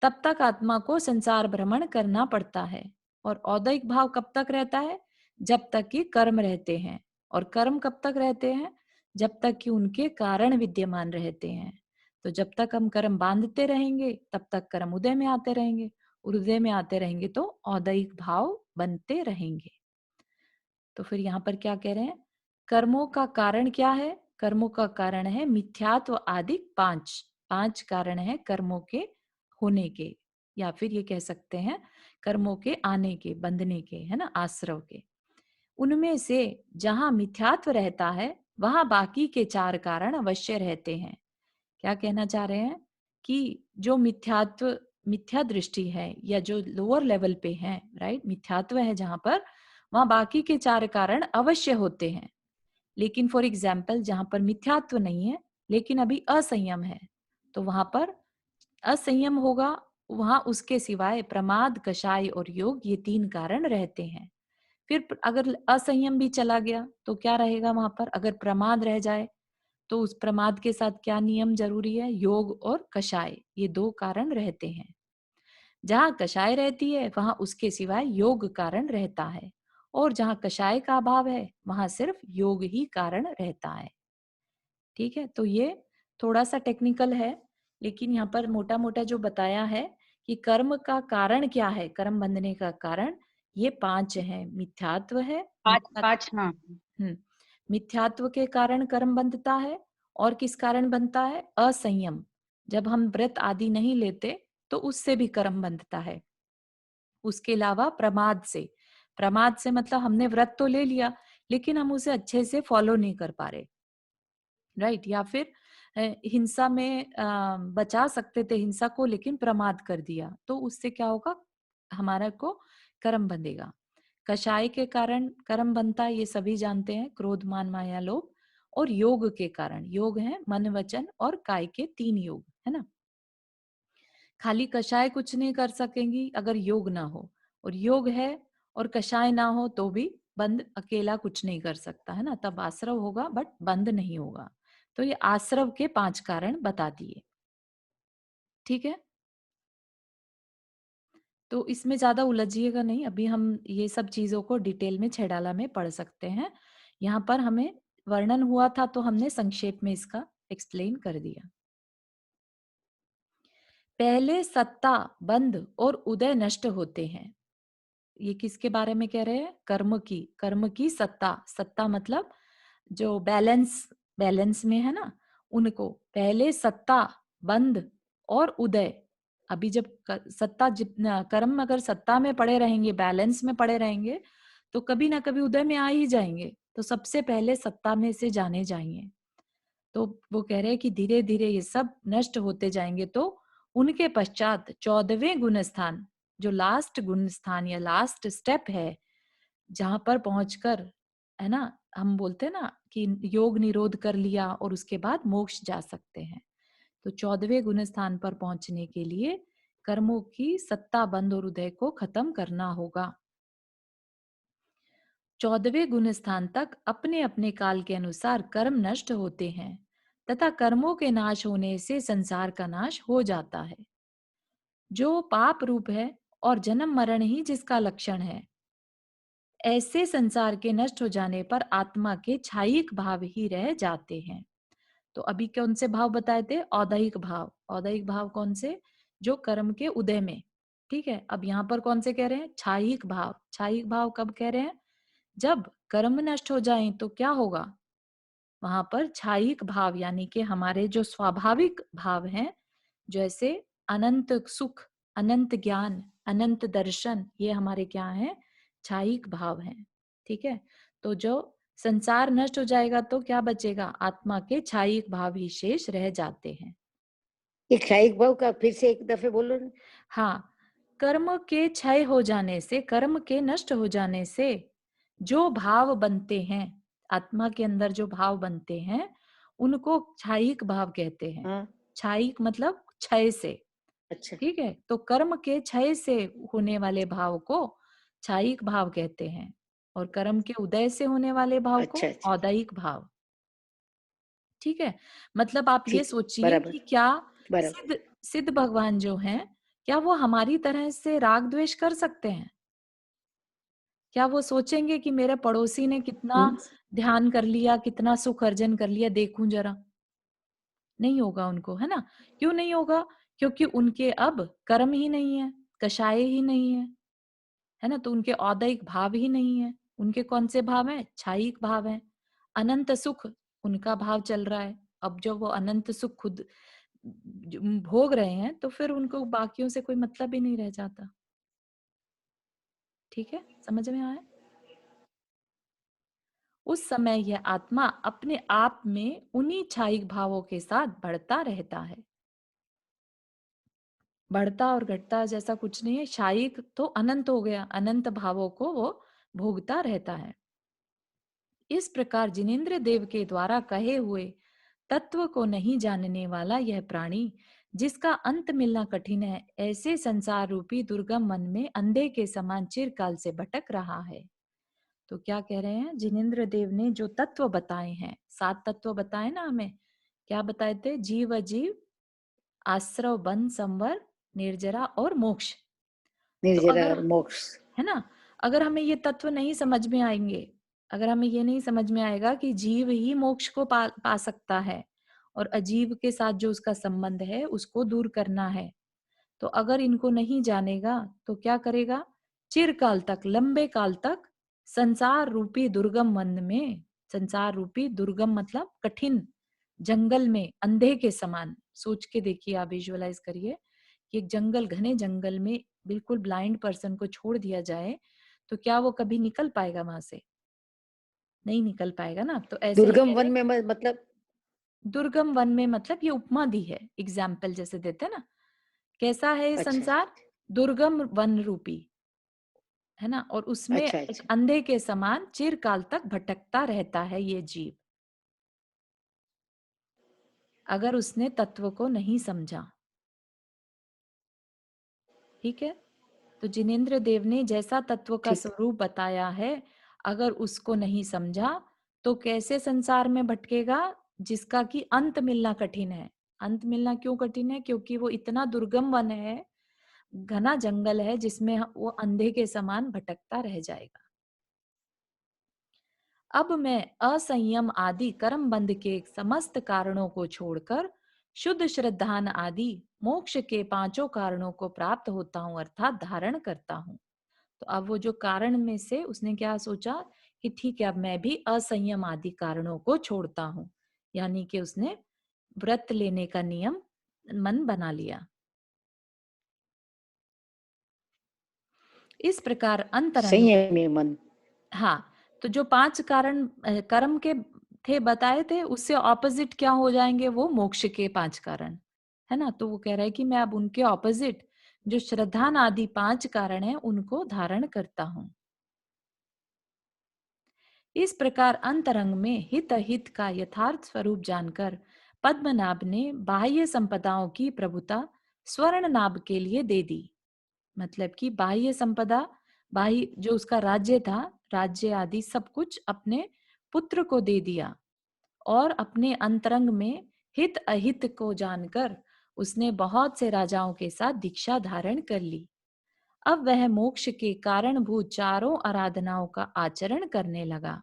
तब तक आत्मा को संसार भ्रमण करना पड़ता है। और औदैहिक भाव कब तक रहता है? जब तक कि कर्म रहते हैं। और कर्म कब तक रहते हैं? जब तक कि उनके कारण विद्यमान रहते हैं। तो जब तक हम कर्म बांधते रहेंगे तब तक कर्म उदय में आते रहेंगे, और उदय में आते रहेंगे तो औदैहिक भाव बनते रहेंगे। तो फिर यहाँ पर क्या कह रहे हैं? कर्मों का कारण क्या है? कर्मों का कारण है मिथ्यात्व आदि पांच कारण है कर्मों के होने के, या फिर ये कह सकते हैं कर्मों के आने के, बंधने के, है ना, आश्रव के। उनमें से जहां मिथ्यात्व रहता है वहां बाकी के चार कारण अवश्य रहते हैं। क्या कहना चाह रहे हैं? कि जो मिथ्यात्व, मिथ्या दृष्टि है या जो लोअर लेवल पे है, राइट, मिथ्यात्व है जहां पर, वहां बाकी के चार कारण अवश्य होते हैं। लेकिन फॉर एग्जाम्पल जहां पर मिथ्यात्व नहीं है लेकिन अभी असंयम है, तो वहां पर असंयम होगा, वहां उसके सिवाय प्रमाद, कषाय और योग, ये तीन कारण रहते हैं। फिर अगर असंयम भी चला गया तो क्या रहेगा वहां पर? अगर प्रमाद रह जाए तो उस प्रमाद के साथ क्या नियम जरूरी है? योग और कषाय, ये दो कारण रहते हैं। जहां कषाय रहती है वहां उसके सिवाय योग कारण रहता है, और जहां कषाय का अभाव है वहां सिर्फ योग ही कारण रहता है। ठीक है, तो ये थोड़ा सा टेक्निकल है, लेकिन यहाँ पर मोटा मोटा जो बताया है कि कर्म का कारण क्या है, कर्म बंधने का कारण ये पांच है। मिथ्यात्व है, पांच पांच, हाँ। मिथ्यात्व के कारण कर्म बंधता है। और किस कारण बनता है? असंयम। जब हम व्रत आदि नहीं लेते तो उससे भी कर्म बंधता है। उसके अलावा प्रमाद से, प्रमाद से मतलब हमने व्रत तो ले लिया लेकिन हम उसे अच्छे से फॉलो नहीं कर पा रहे, राइट। या फिर हिंसा में बचा सकते थे हिंसा को लेकिन प्रमाद कर दिया, तो उससे क्या होगा? हमारा को कर्म बंधेगा। कषाय के कारण कर्म बनता है, ये सभी जानते हैं, क्रोध मान माया लोभ। और योग के कारण, योग है मन वचन और काय के तीन योग, है ना। खाली कषाय कुछ नहीं कर सकेंगी अगर योग ना हो, और योग है और कषाय ना हो तो भी बंद अकेला कुछ नहीं कर सकता, है ना। तब आश्रव होगा बट बंद नहीं होगा। तो ये आश्रव के पांच कारण बता दिए। ठीक है, तो इसमें ज्यादा उलझिएगा नहीं, अभी हम ये सब चीजों को डिटेल में छेड़ाला में पढ़ सकते हैं। यहाँ पर हमें वर्णन हुआ था तो हमने संक्षेप में इसका एक्सप्लेन कर दिया। पहले सत्ता बंध और उदय नष्ट होते हैं। ये किसके बारे में कह रहे हैं? कर्म की, कर्म की सत्ता, सत्ता मतलब जो बैलेंस, बैलेंस में है ना, उनको पहले सत्ता बंध और उदय। अभी जब सत्ता, जितना कर्म अगर सत्ता में पड़े रहेंगे, बैलेंस में पड़े रहेंगे, तो कभी ना कभी उदय में आ ही जाएंगे। तो सबसे पहले सत्ता में से जाने जाएंगे। तो वो कह रहे हैं कि धीरे धीरे ये सब नष्ट होते जाएंगे। तो उनके पश्चात 14वें गुण स्थान, जो लास्ट गुण स्थान या लास्ट स्टेप है, जहां पर पहुंचकर, है ना, हम बोलते हैं ना कि योग निरोध कर लिया और उसके बाद मोक्ष जा सकते हैं। तो 14वें गुण स्थान पर पहुंचने के लिए कर्मों की सत्ता बंध और उदय को खत्म करना होगा। 14वें गुण स्थान तक अपने अपने काल के अनुसार कर्म नष्ट होते हैं तथा कर्मों के नाश होने से संसार का नाश हो जाता है, जो पाप रूप है और जन्म मरण ही जिसका लक्षण है। ऐसे संसार के नष्ट हो जाने पर आत्मा के छायिक भाव ही रह जाते हैं। तो अभी कौन से भाव बताए थे? औदैहिक भाव। औदैहिक भाव कौन से? जो कर्म के उदय में। ठीक है, अब यहाँ पर कौन से कह रहे हैं? छायिक भाव। छायिक भाव कब कह रहे हैं? जब कर्म नष्ट हो जाएं तो क्या होगा? वहां पर छायिक भाव यानी कि हमारे जो स्वाभाविक भाव हैं, जैसे अनंत सुख, अनंत ज्ञान, अनंत दर्शन, ये हमारे क्या हैं? छायिक भाव हैं। ठीक है, तो जो संसार नष्ट हो जाएगा तो क्या बचेगा? आत्मा के छायिक भाव ही शेष रह जाते हैं। एक क्षयिक भाव का फिर से एक दफे बोलो ना। हाँ, कर्म के क्षय हो जाने से, कर्म के नष्ट हो जाने से जो भाव बनते हैं, आत्मा के अंदर जो भाव बनते हैं, उनको क्षयिक भाव कहते हैं। हाँ, क्षयिक मतलब क्षय से। अच्छा ठीक है, तो कर्म के क्षय से होने वाले भाव को क्षयिक भाव कहते हैं और कर्म के उदय से होने वाले भाव को अच्छा अच्छा, औदैहिक भाव। ठीक है, मतलब आप ये ठीक, सोचिए बराबर कि क्या बराबर। सिद्ध सिद्ध भगवान जो हैं, क्या वो हमारी तरह से राग द्वेष कर सकते हैं? क्या वो सोचेंगे कि मेरे पड़ोसी ने कितना हम्म, ध्यान कर लिया, कितना सुख अर्जन कर लिया, देखूं जरा? नहीं होगा उनको, है ना? क्यों नहीं होगा? क्योंकि उनके अब कर्म ही नहीं है, कषाय ही नहीं है ना? तो उनके औदैहिक भाव ही नहीं है। उनके कौन से भाव हैं? छायिक भाव हैं। अनंत सुख उनका भाव चल रहा है। अब जब वो अनंत सुख खुद भोग रहे हैं तो फिर उनको बाकियों से कोई मतलब ही नहीं रह जाता। ठीक है, समझ में आया? उस समय यह आत्मा अपने आप में उन्हीं छायिक भावों के साथ बढ़ता रहता है। बढ़ता और घटता जैसा कुछ नहीं है। छायिक तो अनंत हो गया, अनंत भावों को वो भोगता रहता है। इस प्रकार जिनेन्द्र देव के द्वारा कहे हुए तत्व को नहीं जानने वाला यह प्राणी, जिसका अंत मिलना कठिन है, ऐसे संसार रूपी दुर्गम मन में अंधे के समान चिरकाल से भटक रहा है। तो क्या कह रहे हैं? जिनेन्द्र देव ने जो तत्व बताए हैं, 7 तत्व बताए ना हमें, क्या बताए थे? जीव अजीव, आश्रव, बंध, संवर, निर्जरा और मोक्ष। तो निर्जरा अगर, और मोक्ष। है ना, अगर हमें ये तत्व नहीं समझ में आएंगे, अगर हमें ये नहीं समझ में आएगा कि जीव ही मोक्ष को पा सकता है और अजीव के साथ जो उसका संबंध है उसको दूर करना है, तो अगर इनको नहीं जानेगा तो क्या करेगा? चिरकाल तक, लंबे काल तक संसार रूपी दुर्गम वन में, संसार रूपी दुर्गम मतलब कठिन जंगल में अंधे के समान। सोच के देखिए, आप विजुअलाइज करिए कि एक जंगल, घने जंगल में बिल्कुल ब्लाइंड पर्सन को छोड़ दिया जाए तो क्या वो कभी निकल पाएगा वहां से? नहीं निकल पाएगा ना। तो ऐसे ही दुर्गम कह वन रहे, में मतलब। दुर्गम वन में मतलब ये उपमा दी है, एग्जाम्पल जैसे देते हैं ना। कैसा है ये अच्छा संसार? दुर्गम वन रूपी, है ना, और उसमें अच्छा एक अच्छा, अंधे के समान चिरकाल तक भटकता रहता है ये जीव, अगर उसने तत्व को नहीं समझा। ठीक है, तो जिनेन्द्र देव ने जैसा तत्व का ठीक। स्वरूप बताया है, अगर उसको नहीं समझा तो कैसे संसार में भटकेगा? जिसका कि अंत मिलना कठिन है। अंत मिलना क्यों कठिन है? क्योंकि वो इतना दुर्गम वन है, घना जंगल है, जिसमें वो अंधे के समान भटकता रह जाएगा। अब मैं असंयम आदि कर्म बंध के समस्त कारणों को छोड़कर शुद्ध श्रद्धान आदि मोक्ष के 5 कारणों को प्राप्त होता हूँ, अर्थात धारण करता हूँ। तो अब वो जो कारण में से उसने क्या सोचा कि ठीक है, अब मैं भी असंयम आदि कारणों को छोड़ता हूँ, यानी कि उसने व्रत लेने का नियम मन बना लिया। इस प्रकार अंतरंग में, संयमी मन। हाँ, तो जो 5 कारण कर्म के थे बताए थे, उससे ऑपोजिट क्या हो जाएंगे? वो मोक्ष के 5 कारण, है ना। तो वो कह रहा है कि मैं अब उनके ऑपोजिट जो श्रद्धान आदि 5 कारण है उनको धारण करता हूं। इस प्रकार अंतरंग में हित अहित का यथार्थ स्वरूप जानकर पद्मनाभ ने बाह्य संपदाओं की प्रभुता स्वर्ण नाभ के लिए दे दी। मतलब कि बाह्य संपदा, बाह्य जो उसका राज्य था, राज्य आदि सब कुछ अपने पुत्र को दे दिया और अपने अंतरंग में हित अहित को जानकर उसने बहुत से राजाओं के साथ दीक्षा धारण कर ली। अब वह मोक्ष के कारणभूत चारों आराधनाओं का आचरण करने लगा।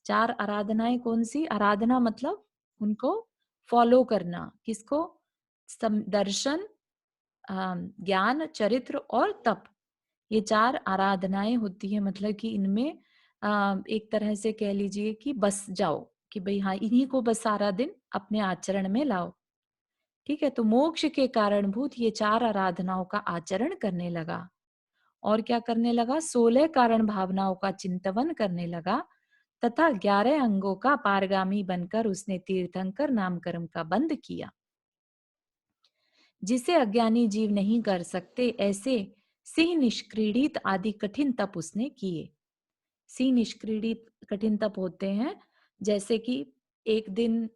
4 आराधनाएं कौन सी? आराधना मतलब उनको फॉलो करना। किसको? दर्शन, ज्ञान, चरित्र और तप। ये 4 आराधनाएं होती है, मतलब कि इनमें एक तरह से कह लीजिए कि बस जाओ कि भाई हाँ, इन्हीं को बस सारा दिन अपने आचरण में लाओ। ठीक है, तो मोक्ष के कारणभूत ये 4 आराधनाओं का आचरण करने लगा। और क्या करने लगा? 16 कारण भावनाओं का चिंतन करने लगा तथा 11 अंगों का पारगामी बनकर उसने तीर्थंकर नाम कर्म का बंद किया। जिसे अज्ञानी जीव नहीं कर सकते, ऐसे सिंह निष्क्रीडित आदि कठिन तप उसने किए। सिंह निष्क्रीडित कठिन तप होते हैं जैसे कि एक दिन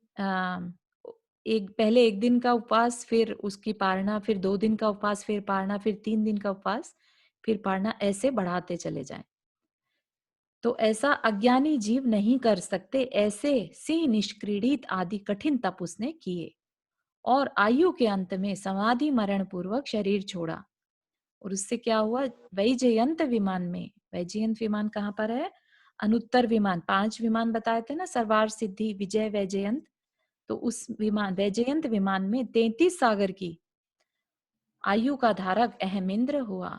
पहले एक दिन का उपवास, फिर उसकी पारणा, फिर 2 दिन का उपवास, फिर पारणा, फिर 3 दिन का उपवास, फिर पारणा, ऐसे बढ़ाते चले जाएं। तो ऐसा अज्ञानी जीव नहीं कर सकते, ऐसे सिंह निष्क्रीडित आदि कठिन तप उसने किए और आयु के अंत में समाधि मरण पूर्वक शरीर छोड़ा। और उससे क्या हुआ? वैजयंत विमान में, वैजयंत विमान कहाँ पर है? अनुत्तर विमान। 5 विमान बताए थे ना, सर्वार सिद्धि विजय वैजयंत। तो उस विमान वैजयंत विमान में 33 सागर की आयु का धारक अहमेंद्र हुआ।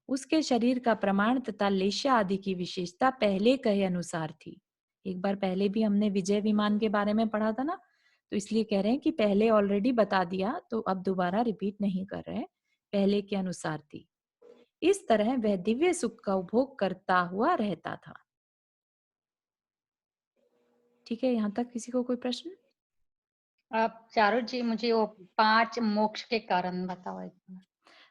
उसके शरीर का प्रमाण तथा लेश्या आदि की विशेषता पहले कहे अनुसार थी। एक बार पहले भी हमने विजय विमान के बारे में पढ़ा था ना, तो इसलिए कह रहे हैं कि पहले ऑलरेडी बता दिया, तो अब दोबारा रिपीट नहीं कर रहे, पहले के अनुसार थी। इस तरह वह दिव्य सुख का उपभोग करता हुआ रहता था। ठीक है, यहाँ तक किसी को कोई प्रश्न? आप चारों जी मुझे वो 5 मोक्ष के कारण बताओ एक बार।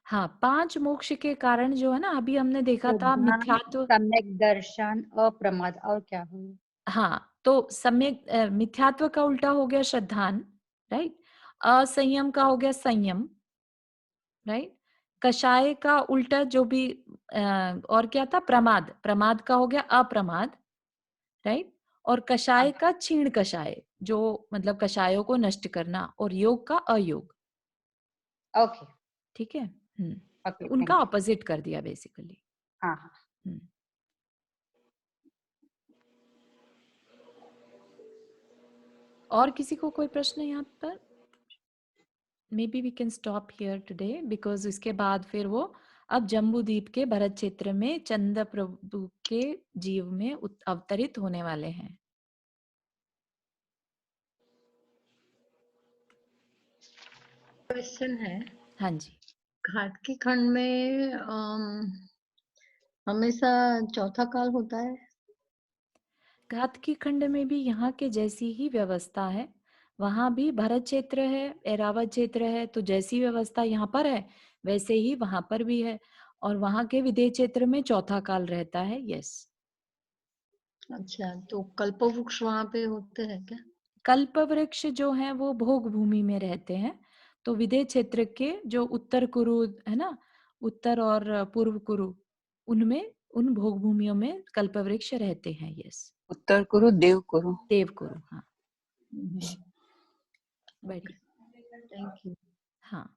हाँ, 5 मोक्ष के कारण जो है ना, अभी हमने देखा था श्रद्धा, मिथ्यात्व, सम्यक दर्शन, अप्रमाद, और क्या हुआ? हाँ, तो सम्यक मिथ्यात्व का उल्टा हो गया श्रद्धान, राइट? असंयम का हो गया संयम, राइट? कषाय का उल्टा जो भी और क्या था? प्रमाद। प्रमाद का हो गया अप्रमाद, राइट? और कषाय का क्षीण कषाय, जो मतलब कषायों को नष्ट करना, और योग का अयोग। ओके ठीक है। ओके, तो उनका थैंक यू। ऑपोजिट कर दिया बेसिकली। हाँ हाँ। और किसी को कोई प्रश्न है यहाँ पर? May be we can stop here today, because इसके बाद फिर वो अब जम्बू द्वीप के भरत क्षेत्र में चंद प्रभु के जीव में अवतरित होने वाले हैं। क्वेश्चन है। हाँ जी। घाटकी खंड में हमेशा चौथा काल होता है। घातकी खंड में भी यहाँ के जैसी ही व्यवस्था है। वहां भी भरत क्षेत्र है, एरावत क्षेत्र है, तो जैसी व्यवस्था यहाँ पर है वैसे ही वहां पर भी है। और वहां के विदेह क्षेत्र में चौथा काल रहता है। यस। अच्छा, तो कल्पवृक्ष वहां पे होते हैं क्या? कल्प वृक्ष जो है वो भोग भूमि में रहते हैं। तो विदेह क्षेत्र के जो उत्तर कुरु है ना, उत्तर और पूर्व कुरु, उनमें उन भोग भूमियों में कल्प वृक्ष रहते हैं। यस। उत्तर कुरु, देव कुरु। देव कुरु, हाँ। बढ़िया, थैंक यू। हाँ।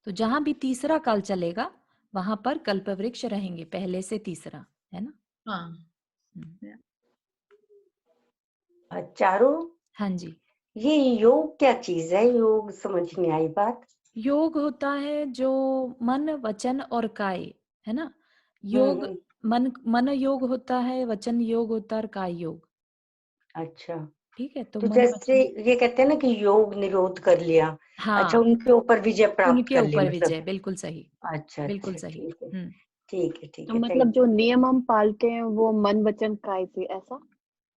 तो जहां भी तीसरा काल चलेगा वहां पर कल्प वृक्ष रहेंगे, पहले से तीसरा, है ना? हाँ। चारों, हाँ जी। ये योग क्या चीज है? योग समझ नहीं आई बात। योग होता है जो मन, वचन और काय, है ना? योग मन योग होता है, वचन योग होता है और काय योग। अच्छा, ठीक है, तो तो मन जैसे वचन, ये कहते हैं ना कि योग निरोध कर लिया। अच्छा, हाँ, उनके ऊपर विजय प्राप्त उनके कर ली ऊपर मतलब। विजय, बिल्कुल सही, अच्छा बिल्कुल अच्छा, सही। ठीक है ठीक तो है, मतलब थैंक जो नियम हम पालते हैं वो मन वचन काय से, ऐसा?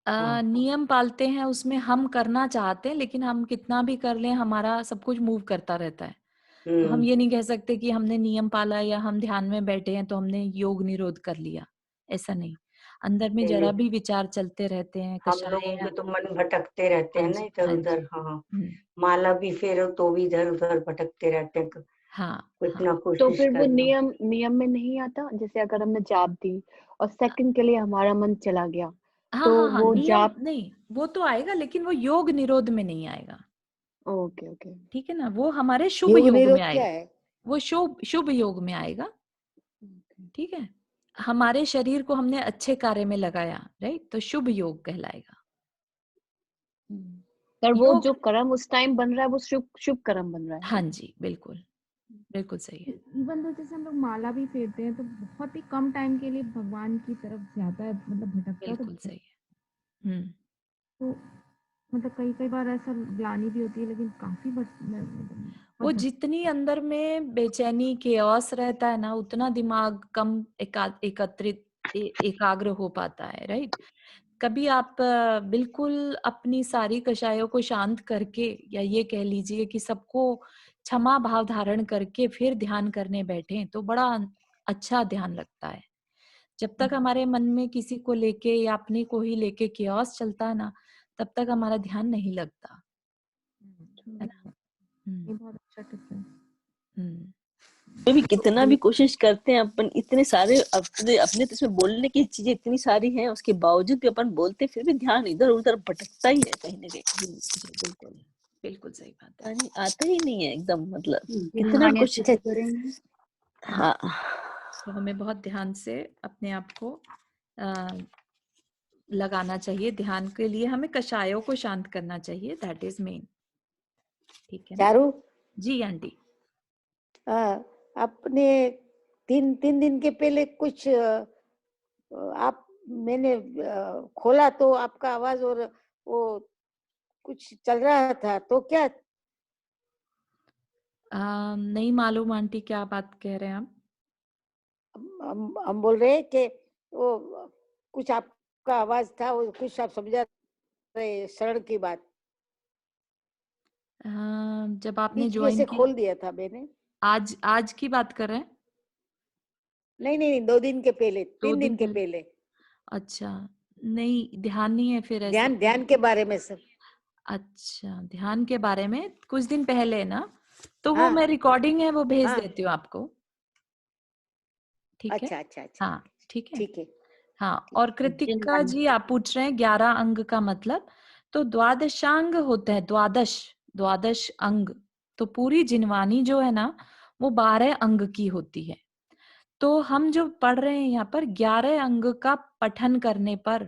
हाँ। नियम पालते हैं, उसमें हम करना चाहते हैं, लेकिन हम कितना भी कर लें हमारा सब कुछ मूव करता रहता है। तो हम ये नहीं कह सकते कि हमने नियम पाला या हम ध्यान में बैठे हैं तो हमने योग निरोध कर लिया, ऐसा नहीं। अंदर में नहीं जरा नहीं, भी विचार चलते रहते हैं, हम कषाय लोगों या, के तो मन भटकते रहते हाँ हैं ना जी, इधर हाँ जी। उधर। हाँ, माला भी फेरो तो भी इधर उधर भटकते रहते हैं। हाँ कुछ हाँ ना तो कोशिश फिर वो करना। नियम में नहीं आता, जैसे अगर हमने जाप दी और सेकंड के लिए हमारा मन चला गया, हाँ तो हाँ हाँ, वो नियम जाप। नहीं, वो तो आएगा लेकिन वो योग निरोध में नहीं आएगा। Okay okay. ठीक है ना, वो हमारे शुभ योग योग में निरोध क्या आएगा, है? वो शुभ शुभ योग में आएगा। ठीक है, हमारे शरीर को हमने अच्छे कार्य में लगाया, राइट, तो शुभ योग कहलाएगा। पर वो योग, जो कर्म उस टाइम बन रहा है वो शुभ शुभ कर्म बन रहा है हाँ ना? जी, बिल्कुल बिल्कुल सही है। इवन तो जैसे हम लोग माला भी फेरते हैं तो बहुत ही कम टाइम के लिए भगवान की तरफ जाता है, मतलब भटकता है, तो बिल्कुल सही है। तो मतलब कई कई बार ऐसा ग्लानि भी होती है, लेकिन काफी वो भटक जितनी अंदर में बेचैनी केओस रहता है ना, उतना दिमाग कम एकत्रित एकाग्र हो पाता है, राइट। कभी आप बिल्कुल अपनी सारी कषायों को शांत करके, या ये कह लीजिए कि सबको क्षमा भाव धारण करके फिर ध्यान करने बैठे तो बड़ा अच्छा ध्यान लगता है। जब तक हमारे मन में किसी को लेके या अपने को ही लेके केओस चलता है ना, तब तक हमारा ध्यान नहीं लगता है ना। ये बहुत अच्छा टिप है। हम्म। में भी कितना भी कोशिश करते हैं अपन, इतने सारे अपने अपने तो इसमें बोलने की चीजें इतनी सारी हैं, उसके बावजूद भी अपन बोलते फिर भी ध्यान इधर उधर भटकता ही है कहीं ना कहीं। जी बिल्कुल बिल्कुल सही बात है। यानी आता ही नहीं है एकदम, मतलब जितना कितना अच्छे कुछ। से करेंगे। हाँ, तो हमें बहुत ध्यान से अपने आप को लगाना चाहिए। ध्यान के लिए हमें कषायों को शांत करना चाहिए, दैट इज मेन। ठीक है ना चारू, जी आंटी। आपने तीन तीन दिन के पहले कुछ आप मैंने खोला तो आपका आवाज और वो कुछ चल रहा था, तो क्या? नहीं मालूम आंटी, क्या बात कह रहे हैं आप? हम बोल रहे हैं कि वो कुछ आपका आवाज था, वो कुछ आप समझा रहे शरण की बात, जब आपने बीच में ज्वाइन से किया, खोल दिया था मैंने। आज आज की बात कर रहे हैं? नहीं नहीं नहीं, 2 दिन के पहले, 2 दिन 3 दिन के पहले? पहले। अच्छा, नहीं ध्यान नहीं है फिर ऐसे। ध्यान ध्यान के बारे में सब। अच्छा, ध्यान के बारे में कुछ दिन पहले ना, तो वो हाँ मैं रिकॉर्डिंग है वो भेज हाँ। देती हूँ आपको। ठीक है, अच्छा अच्छा अच्छा। हाँ ठीक है। ठीक है। हाँ, और कृतिका जी आप पूछ रहे हैं 11 अंग का मतलब, तो द्वादशांग होते हैं, द्वादश द्वादश अंग। तो पूरी जिनवानी जो है ना, वो 12 अंग की होती है। तो हम जो पढ़ रहे हैं यहाँ पर 11 अंग का पठन करने पर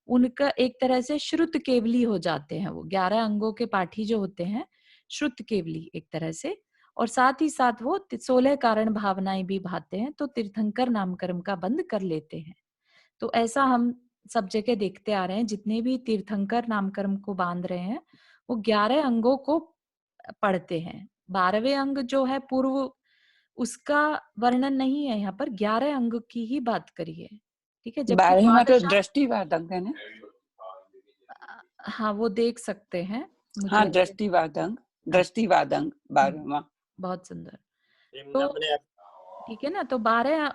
उनका एक तरह से श्रुत केवली हो जाते हैं। वो 11 अंगों के पाठी जो होते हैं श्रुत केवली एक तरह से, और साथ ही साथ वो 16 कारण भावनाएं भी भाते हैं, तो तीर्थंकर नामकर्म का बंद कर लेते हैं। तो ऐसा हम सब जगह देखते आ रहे हैं, जितने भी तीर्थंकर नामकर्म को बांध रहे हैं वो 11 अंगों को पढ़ते हैं। 12वें अंग जो है पूर्व, उसका वर्णन नहीं है यहाँ पर, 11 अंग की ही बात करी है। ठीक है, जबकि 12वां तो द्वादशांग, दृष्टिवादक है ना। हाँ वो देख सकते हैं, हाँ, मुझे दृष्टिवादंग, अच्छा, दृष्टिवादंग 12वां। बहुत सुंदर। तो ठीक है ना, तो 12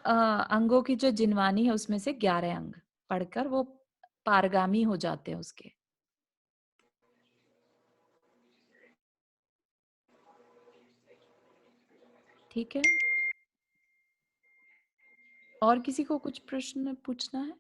अंगों की जो जिनवानी है उसमें से 11 अंग पढ़कर वो पारगामी हो जाते हैं उसके। ठीक है, और किसी को कुछ प्रश्न पूछना है?